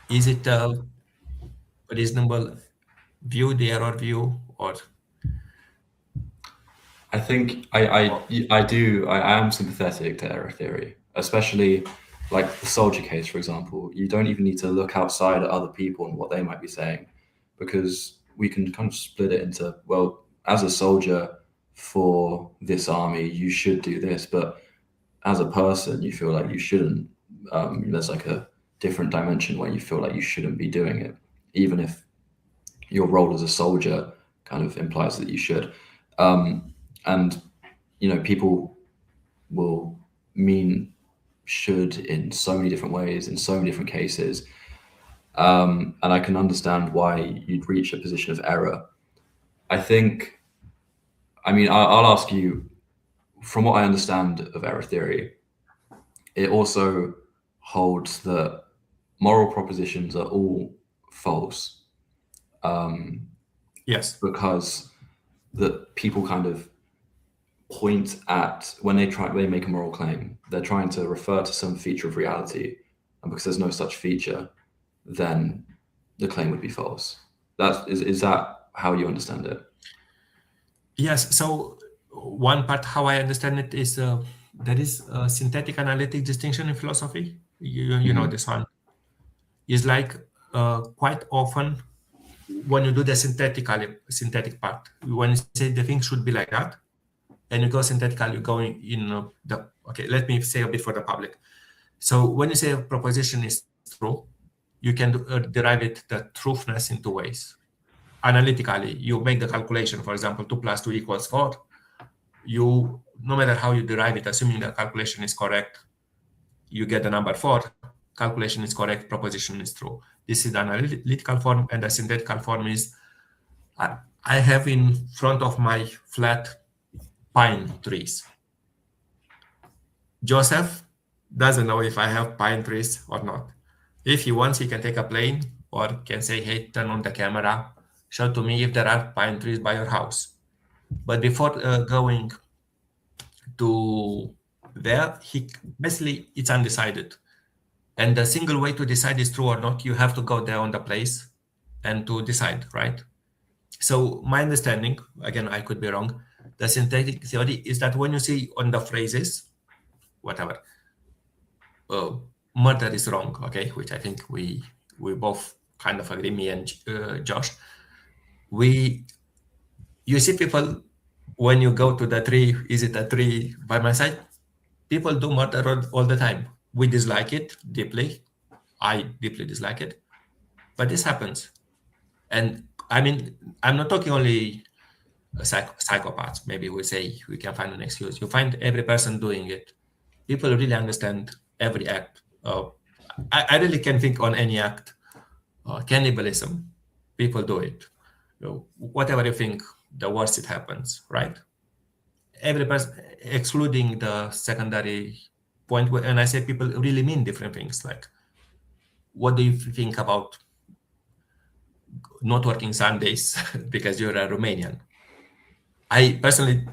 Is it a reasonable view, the error view, or? I think I am sympathetic to error theory, especially like the soldier case, for example. You don't even need to look outside at other people and what they might be saying, because we can kind of split it into, well, as a soldier for this army, you should do this, but as a person, you feel like you shouldn't. There's like a different dimension where you feel like you shouldn't be doing it, even if your role as a soldier kind of implies that you should. And, people will mean should in so many different ways, in so many different cases. And I can understand why you'd reach a position of error. I'll ask you, from what I understand of error theory, it also holds that moral propositions are all false. Yes. Because that people kind of point at when they make a moral claim, they're trying to refer to some feature of reality, and because there's no such feature, then the claim would be false. Is that how you understand it? Yes. So one part how I understand it is there is a synthetic analytic distinction in philosophy. You know this one is like quite often when you do the synthetic part, when you say the thing should be like that, and you go synthetical, you go in the okay. Let me say a bit for the public. So when you say a proposition is true, you can derive it the truthness in two ways. Analytically, you make the calculation. For example, 2 + 2 = 4. You, no matter how you derive it, assuming the calculation is correct, you get the number 4. Calculation is correct, proposition is true. This is the analytical form, and the synthetical form is I have in front of my flat pine trees. Joseph doesn't know if I have pine trees or not. If he wants, he can take a plane or can say, hey, turn on the camera, show to me if there are pine trees by your house. But before going to there, basically it's undecided. And the single way to decide is true or not, you have to go there on the place and to decide, right? So my understanding, again, I could be wrong, the synthetic theory is that when you see on the phrases, whatever, murder is wrong, okay, which I think we both kind of agree, me and Josh. You see people, when you go to the tree, is it a tree by my side? People do murder all the time. We dislike it deeply. I deeply dislike it. But this happens. And I mean, I'm not talking only psychopaths. Maybe we say we can find an excuse. You find every person doing it. People really understand every act. I really can think on any act. Cannibalism, people do it. Whatever you think, the worse it happens, right? Every person, excluding the secondary point, and I say people really mean different things. Like, what do you think about not working Sundays because you're a Romanian? I personally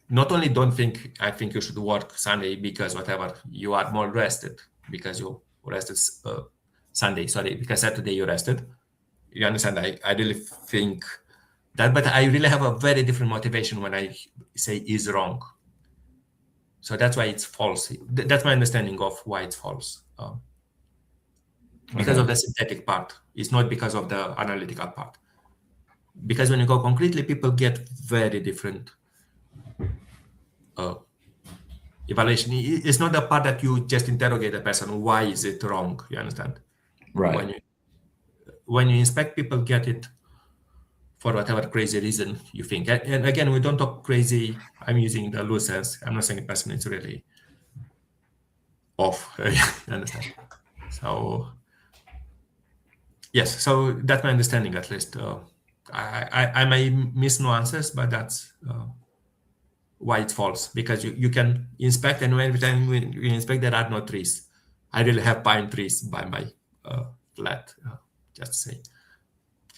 not only don't think, I think you should work Sunday because whatever, you are more rested because you rested Sunday, sorry, because Saturday you rested. You understand? I really think that, but I really have a very different motivation when I say is wrong. So that's why it's false. That's my understanding of why it's false. Because of the synthetic part. It's not because of the analytical part. Because when you go concretely, people get very different evaluation. It's not the part that you just interrogate a person. Why is it wrong? You understand? Right. When you inspect, people get it for whatever crazy reason you think. And again, we don't talk crazy. I'm using the loose sense. I'm not saying a person is really off. You understand? So yes, so that's my understanding at least. I may miss nuances, but that's why it's false, because you can inspect, and every time you inspect, there are no trees. I really have pine trees by my flat, just to say.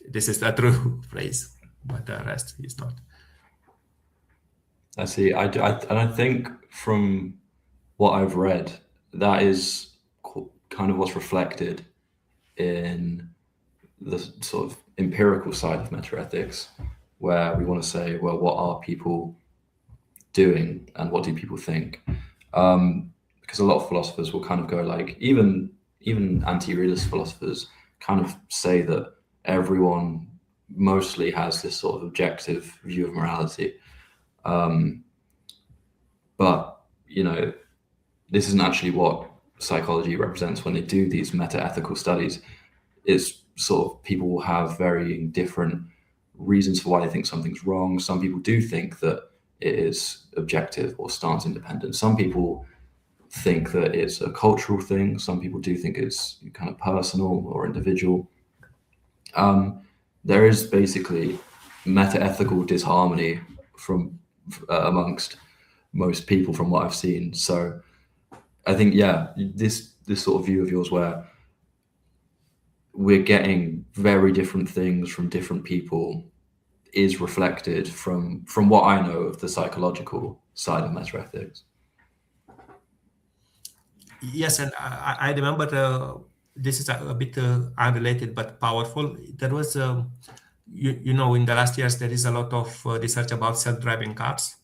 This is a true phrase, but the rest is not. I see. I think from what I've read, that is kind of what's reflected in the sort of empirical side of metaethics, where we want to say, well, what are people doing and what do people think? Because a lot of philosophers will kind of go like, even anti-realist philosophers kind of say that everyone mostly has this sort of objective view of morality. But, you know, this isn't actually what psychology represents when they do these meta-ethical studies. It's sort of people will have very different reasons for why they think something's wrong. Some people do think that it is objective or stance independent. Some people think that it's a cultural thing. Some people do think it's kind of personal or individual. There is basically meta-ethical disharmony from amongst most people from what I've seen. So I think, yeah, this sort of view of yours where we're getting very different things from different people is reflected from what I know of the psychological side of metaethics. Yes, and I remember this is a bit unrelated but powerful. There was, you know, in the last years, there is a lot of research about self-driving cars.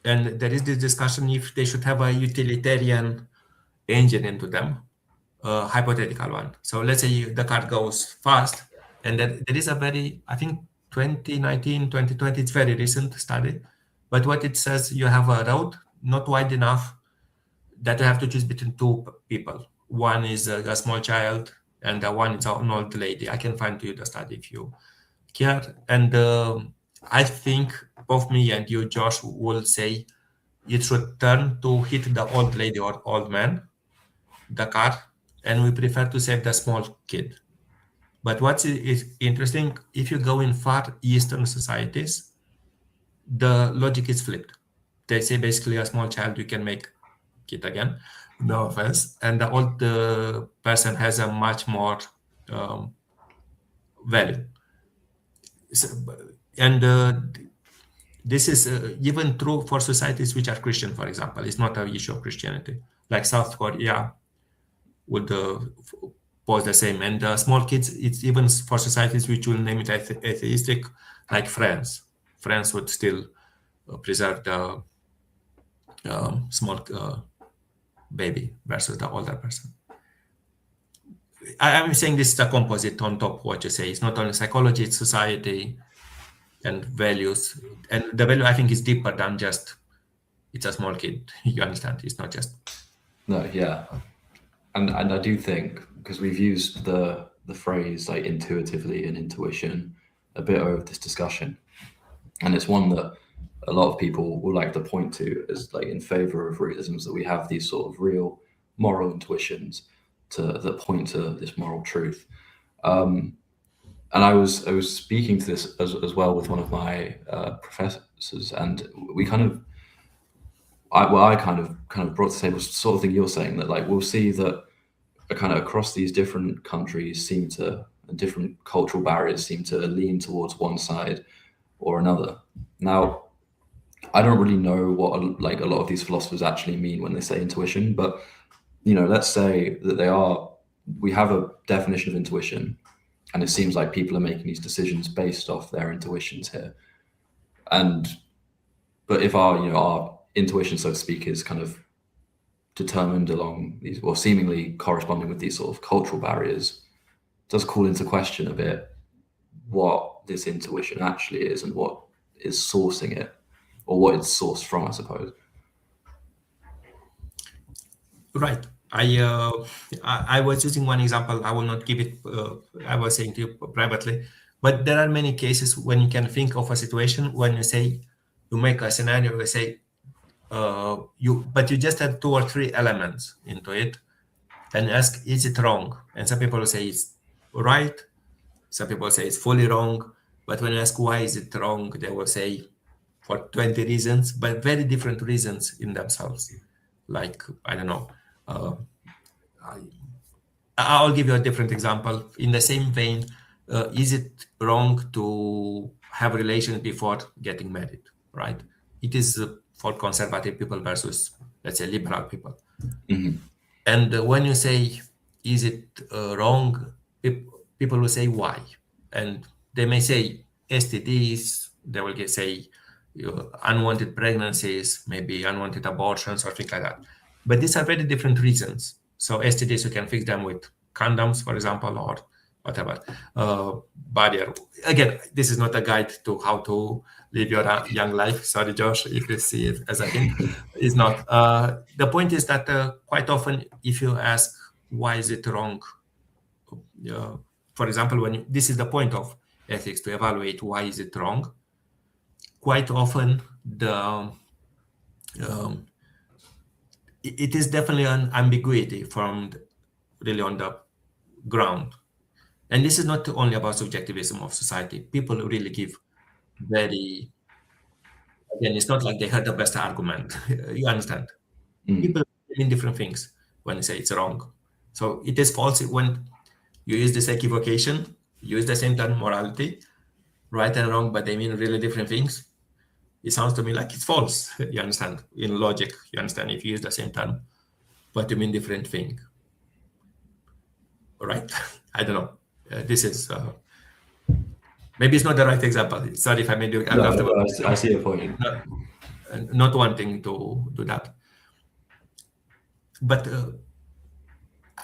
And there is this discussion if they should have a utilitarian engine into them, a hypothetical one. So let's say the car goes fast, and there is a very, I think 2019, 2020, it's very recent study. But what it says, you have a road not wide enough that you have to choose between two people. One is a small child, and the one is an old lady. I can find you the study if you care. And I think both me and you, Josh, will say it should turn to hit the old lady or old man, the car, and we prefer to save the small kid. But what's interesting, if you go in far Eastern societies, the logic is flipped. They say basically a small child you can make kid again, no offense, and the old person has a much more value. So, and this is even true for societies which are Christian, for example. It's not an issue of Christianity. Like South Korea would pose the same. And small kids, it's even for societies which will name it atheistic, like France. France would still preserve the small baby versus the older person. I'm saying this is a composite on top of what you say. It's not only psychology, it's society and values. And the value, I think, is deeper than just it's a small kid. You understand? It's not just. No, yeah. And I do think, because we've used the phrase like intuitively and intuition a bit over this discussion, and it's one that a lot of people will like to point to as like in favor of realisms, that we have these sort of real moral intuitions that point to this moral truth. And I was speaking to this as well with one of my professors, and we I kind of brought to the table sort of thing you're saying, that like we'll see that kind of across these different countries different cultural barriers seem to lean towards one side or another. Now, I don't really know what like a lot of these philosophers actually mean when they say intuition, but let's say that we have a definition of intuition, and it seems like people are making these decisions based off their intuitions here. But if our intuition, so to speak, is kind of determined along these, or seemingly corresponding with these sort of cultural barriers, it does call into question a bit what this intuition actually is and what is sourcing it, or what it's sourced from, I suppose. Right. I was using one example. I will not give it. I was saying to you privately, but there are many cases when you can think of a situation when you make a scenario. You say but you just have 2 or 3 elements into it, and ask, is it wrong? And some people will say it's right. Some people say it's fully wrong. But when you ask why is it wrong, they will say for 20 reasons, but very different reasons in themselves. Like, I don't know. I'll give you a different example. In the same vein, is it wrong to have relations before getting married, right? It is for conservative people versus, let's say, liberal people. Mm-hmm. And when you say, is it wrong, people will say why. And they may say STDs, they will say unwanted pregnancies, maybe unwanted abortions or things like that. But these are very different reasons. So STDs, you can fix them with condoms, for example, or whatever. Barrier. Again, this is not a guide to how to live your young life. Sorry, Josh, if you see it as a hint. It's not. The point is that quite often, if you ask, why is it wrong? For example, this is the point of ethics, to evaluate why is it wrong. Quite often, it is definitely an ambiguity really on the ground. And this is not only about subjectivism of society. People really give very Again, it's not like they heard the best argument. You understand? People mean different things when they say it's wrong. So it is false when you use this equivocation, use the same term morality, right and wrong, but they mean really different things. It sounds to me like it's false. You understand? In logic, you understand if you use the same term, but you mean different thing. Right? I don't know. This is maybe it's not the right example. Sorry if I made you uncomfortable. I see your point. Not wanting to do that. But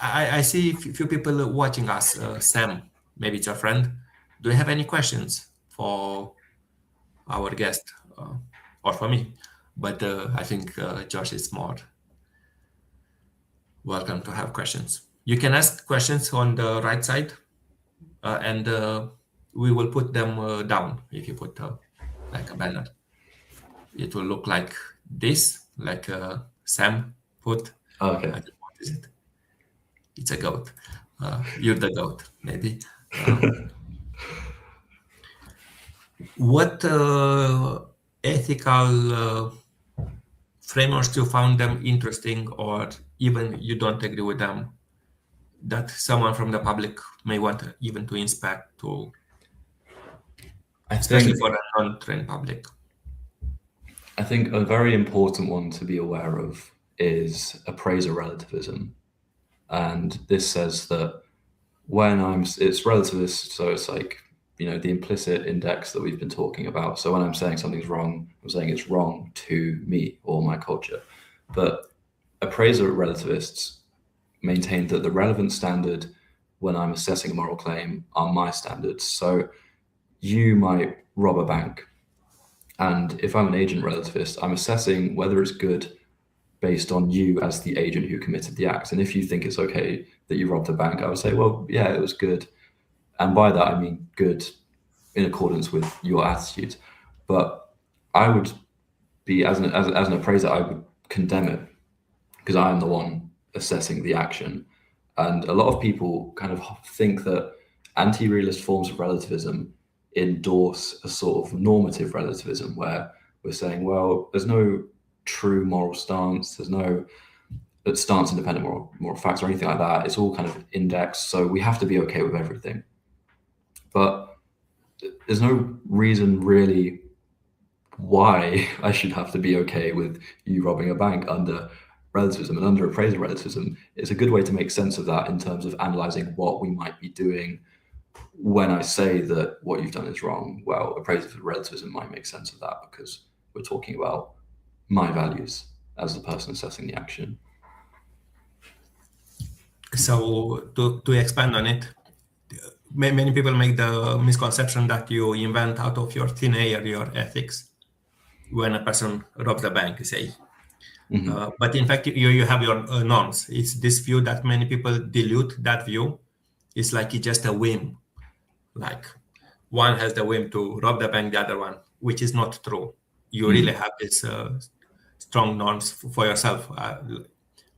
I see a few people watching us. Sam, maybe it's your friend. Do you have any questions for our guest or for me? But I think Josh is more welcome to have questions. You can ask questions on the right side, and we will put them down. If you put like a banner, it will look like this, like Sam put. Okay. What is it? It's a goat. You're the goat, maybe. What ethical frameworks you found them interesting, or even you don't agree with them, that someone from the public may want even to inspect, to, especially for the non-trained public? I think a very important one to be aware of is appraiser relativism. And this says that it's relativist, so it's like, the implicit index that we've been talking about. So when I'm saying something's wrong, I'm saying it's wrong to me or my culture. But appraiser relativists maintain that the relevant standard when I'm assessing a moral claim are my standards. So you might rob a bank, and if I'm an agent relativist, I'm assessing whether it's good based on you as the agent who committed the act. And if you think it's okay that you robbed a bank, I would say, well, yeah, it was good. And by that, I mean good in accordance with your attitude. But I would be, as an appraiser, I would condemn it because I am the one assessing the action. And a lot of people kind of think that anti-realist forms of relativism endorse a sort of normative relativism where we're saying, well, there's no true moral stance, there's no stance independent moral facts or anything like that. It's all kind of indexed, so we have to be okay with everything. But there's no reason really why I should have to be okay with you robbing a bank under relativism. And under appraiser relativism, it's a good way to make sense of that in terms of analyzing what we might be doing when I say that what you've done is wrong. Well, appraiser relativism might make sense of that because we're talking about my values as the person assessing the action. So to expand on it, many people make the misconception that you invent out of your thin air your ethics when a person robs a bank, say. But in fact, you have your norms. It's this view that many people dilute that view. It's like it's just a whim. Like one has the whim to rob the bank, the other one, which is not true. You really have this strong norms for yourself.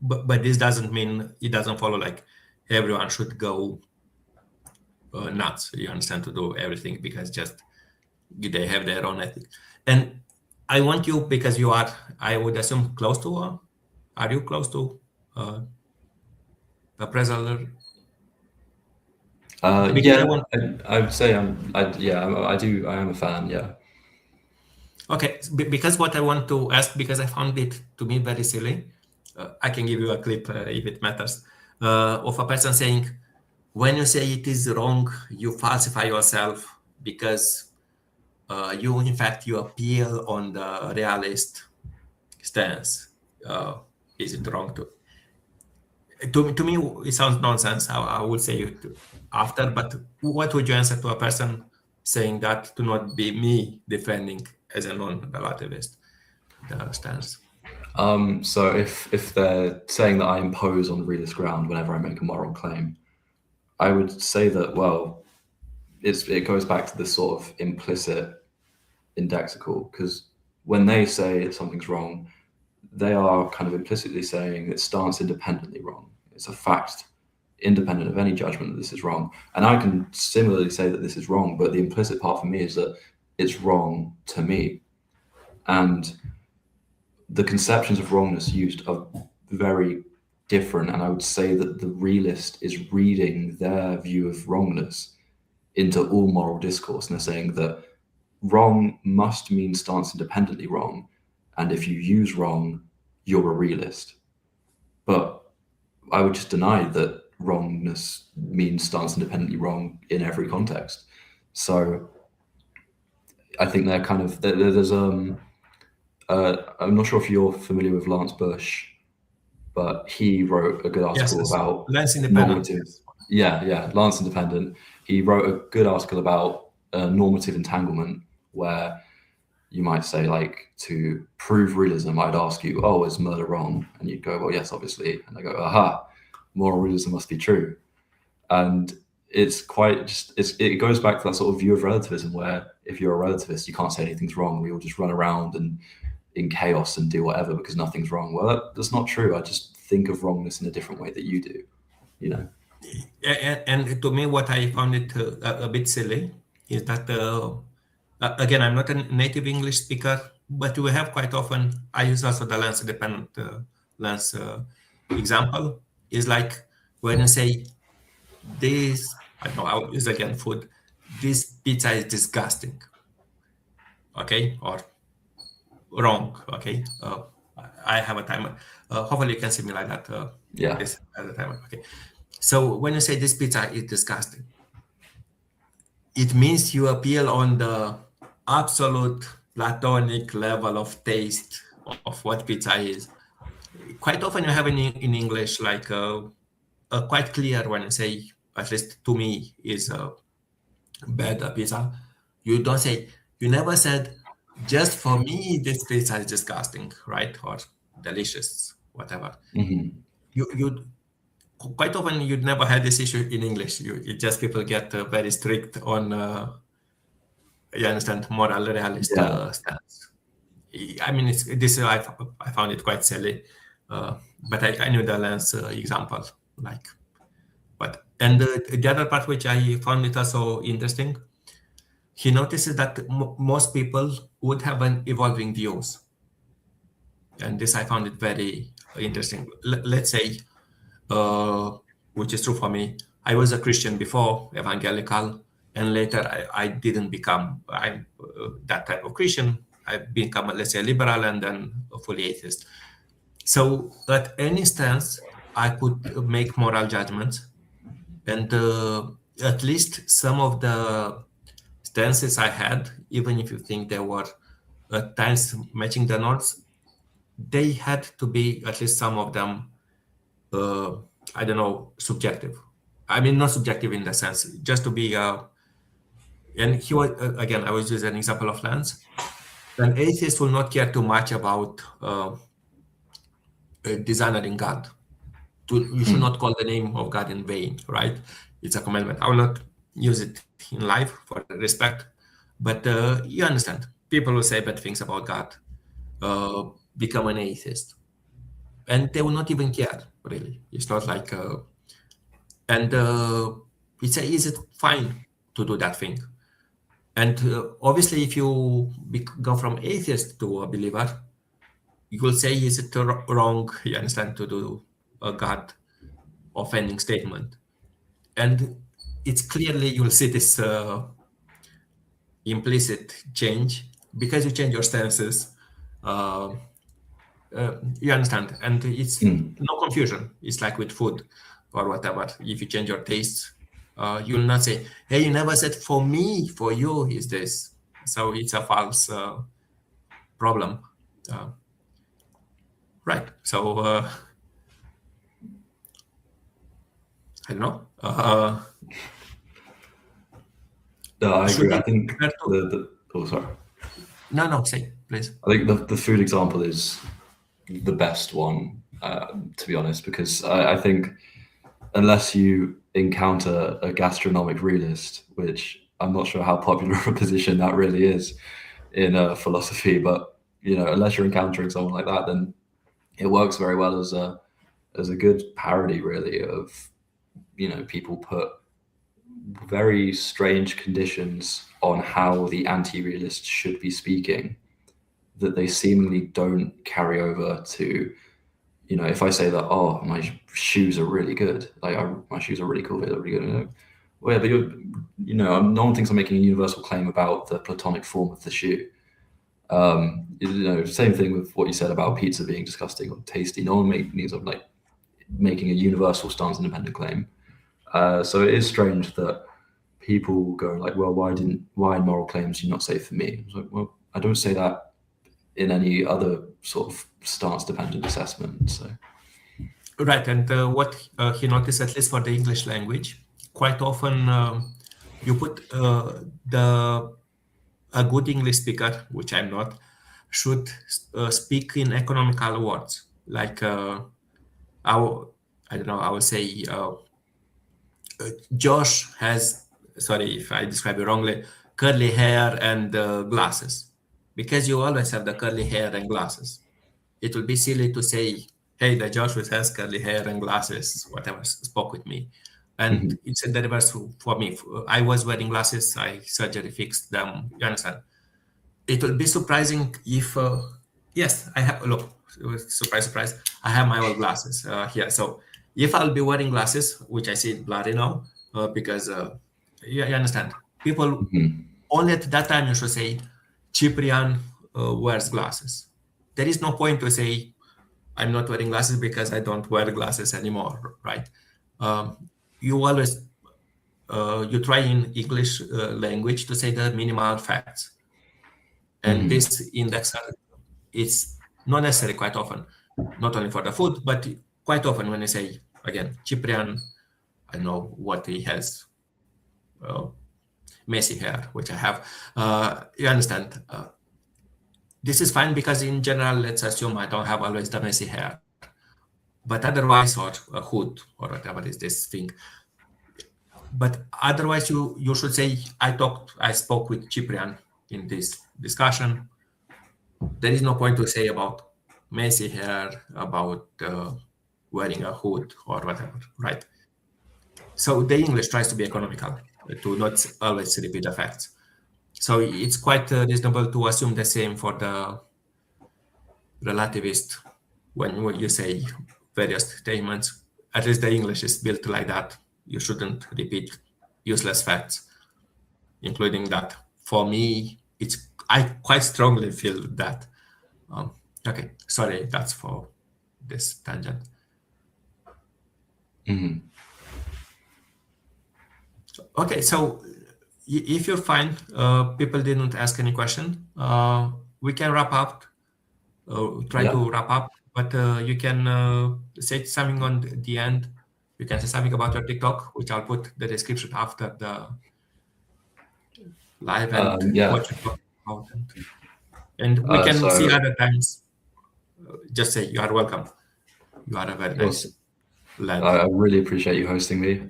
But this doesn't mean, it doesn't follow like everyone should go nuts, you understand, to do everything because just they have their own ethic. And I want you, because you are, I would assume, close to, are you close to appraisal? Yeah, I would say I am a fan, yeah. Okay, because what I want to ask, because I found it to be very silly, I can give you a clip if it matters, of a person saying, when you say it is wrong, you falsify yourself because you appeal on the realist stance. Is it wrong to me, it sounds nonsense. I would say it after, but what would you answer to a person saying that to not be me defending as a non-relativist the stance? So if they're saying that I impose on realist ground whenever I make a moral claim, I would say that, well, it goes back to this sort of implicit indexical, because when they say something's wrong, they are kind of implicitly saying it stance independently wrong. It's a fact independent of any judgment that this is wrong. And I can similarly say that this is wrong, but the implicit part for me is that it's wrong to me. and the conceptions of wrongness used are very different. And I would say that the realist is reading their view of wrongness into all moral discourse, and they're saying that wrong must mean stance independently wrong, and if you use wrong, you're a realist. But I would just deny that wrongness means stance independently wrong in every context. So I think they're kind of there's I'm not sure if you're familiar with Lance Bush, but he wrote a good article Yes, about Lance Independent. normative. Yeah, Lance Independent. He wrote a good article about normative entanglement, where you might say, like, to prove realism, I'd ask you, oh, is murder wrong? And you'd go, well, yes, obviously. And I go, aha, moral realism must be true. And it's quite just, it goes back to that sort of view of relativism, where if you're a relativist, you can't say anything's wrong. We all just run around and in chaos and do whatever because nothing's wrong. Well, that's not true. I just think of wrongness in a different way that you do, you know? And to me, what I found it a bit silly is that, again, I'm not a native English speaker, but we have quite often, I use also the Lance Independent Lance example, is like when you say this, I don't know, I'll use again food, this pizza is disgusting, okay, or wrong, okay. I have a timer. Hopefully you can see me like that. Yeah. This as a timer, okay. So when you say this pizza is disgusting, it means you appeal on the absolute platonic level of taste of what pizza is. Quite often you have in English like quite clear when you say, at least to me, is a bad pizza. You don't say, you never said, just for me, this pizza is disgusting, right? Or delicious, whatever. Mm-hmm. You quite often you'd never had this issue in English. It just people get very strict on, you understand, moral realist stance. I mean, I found it quite silly, but I knew the Lance example, like, but and the other part which I found it also interesting, he notices that most people would have an evolving views, and this I found it very interesting. Let's say, which is true for me. I was a Christian before, evangelical, and later I didn't become that type of Christian. I become, let's say, a liberal and then a fully atheist. So at any stance, I could make moral judgments, and at least some of the stances I had, even if you think they were at times matching the notes, they had to be, at least some of them, I don't know, subjective. I mean, not subjective in the sense, just to be, and he was, again, I was using an example of Lance. An atheist will not care too much about dishonoring God. You should not call the name of God in vain, right? It's a commandment. I will not use it in life for respect, but you understand. People will say bad things about God, become an atheist, and they will not even care, really. It's not like, and is it fine to do that thing? And obviously, if you go from atheist to a believer, you will say, is it wrong, you understand, to do a God offending statement? And it's clearly, you'll see this implicit change because you change your stances. You understand, and it's no confusion. It's like with food or whatever. If you change your tastes, you'll not say, hey, you never said for me, for you is this. So it's a false problem. Right. So I don't know. No, I agree. we I think compare to- oh, sorry. No, say, please. I think the food example is the best one, to be honest, because I think unless you encounter a gastronomic realist, which I'm not sure how popular a position that really is in philosophy, but unless you're encountering someone like that, then it works very well as a good parody, really, of people put very strange conditions on how the anti-realist should be speaking, that they seemingly don't carry over to, you know, if I say that, oh, my shoes are really good, like my shoes are really cool, they're really good, you know, well, yeah, but you know, no one thinks I'm making a universal claim about the platonic form of the shoe. You know, same thing with what you said about pizza being disgusting or tasty. No one means I'm like making a universal stance independent claim. So it is strange that people go like, well, why in moral claims do you not say for me? It's like, well, I don't say that in any other sort of stance dependent assessment. So Right, and what he noticed, at least for the English language, quite often you put a good English speaker, which I'm not, should speak in economical words. Like I don't know, I would say Josh has, sorry if I describe it wrongly, curly hair and glasses. Because you always have the curly hair and glasses. It will be silly to say, hey, the Josh has curly hair and glasses, whatever, spoke with me. And it's the reverse for me. I was wearing glasses, I surgery fixed them, you understand? It will be surprising if, yes, I have, look, surprise, surprise, I have my old glasses here. So if I'll be wearing glasses, which I see blurry now, because you understand, people only at that time you should say, Cyprian wears glasses. There is no point to say, I'm not wearing glasses because I don't wear glasses anymore, right? You always, you try in English language to say the minimal facts. And this index is not necessary quite often, not only for the food, but quite often when I say, again, Cyprian, I know what he has, messy hair, which I have. You understand? This is fine because in general, let's assume I don't have always the messy hair. But otherwise, or a hood, or whatever is this thing. But otherwise, you should say, I spoke with Cyprian in this discussion. There is no point to say about messy hair, about wearing a hood or whatever, right? So the English tries to be economical, to not always repeat the facts. So it's quite reasonable to assume the same for the relativist when you say various statements. At least the English is built like that. You shouldn't repeat useless facts, including that. For me, I quite strongly feel that. Okay, sorry, that's for this tangent. Okay, so if you're fine, people didn't ask any question, we can wrap up, try to wrap up, but you can say something on the end. You can say something about your TikTok, which I'll put the description after the live and what you talk about. And we can see other times. Just say you are welcome. You are a very nice lad. I really appreciate you hosting me.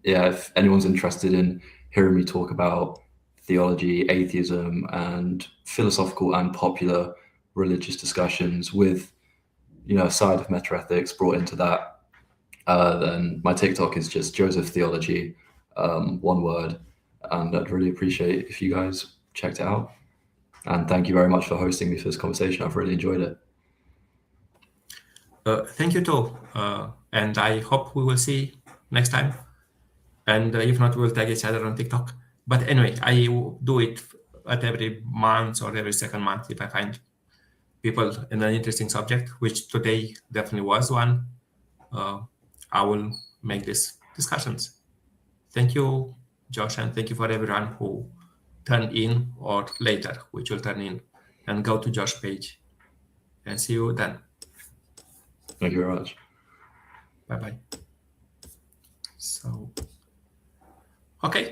Yeah, if anyone's interested in hearing me talk about theology, atheism, and philosophical and popular religious discussions with, you know, a side of metaethics brought into that, then my TikTok is just Joseph Theology, one word, and I'd really appreciate if you guys checked it out. And thank you very much for hosting me for this conversation. I've really enjoyed it. Thank you too, and I hope we will see next time. And if not, we'll tag each other on TikTok. But anyway, I do it at every month or every second month if I find people in an interesting subject, which today definitely was one. I will make these discussions. Thank you, Josh, and thank you for everyone who turned in or later, which will turn in, and go to Josh's page. And see you then. Thank you very much. Bye-bye. So, okay.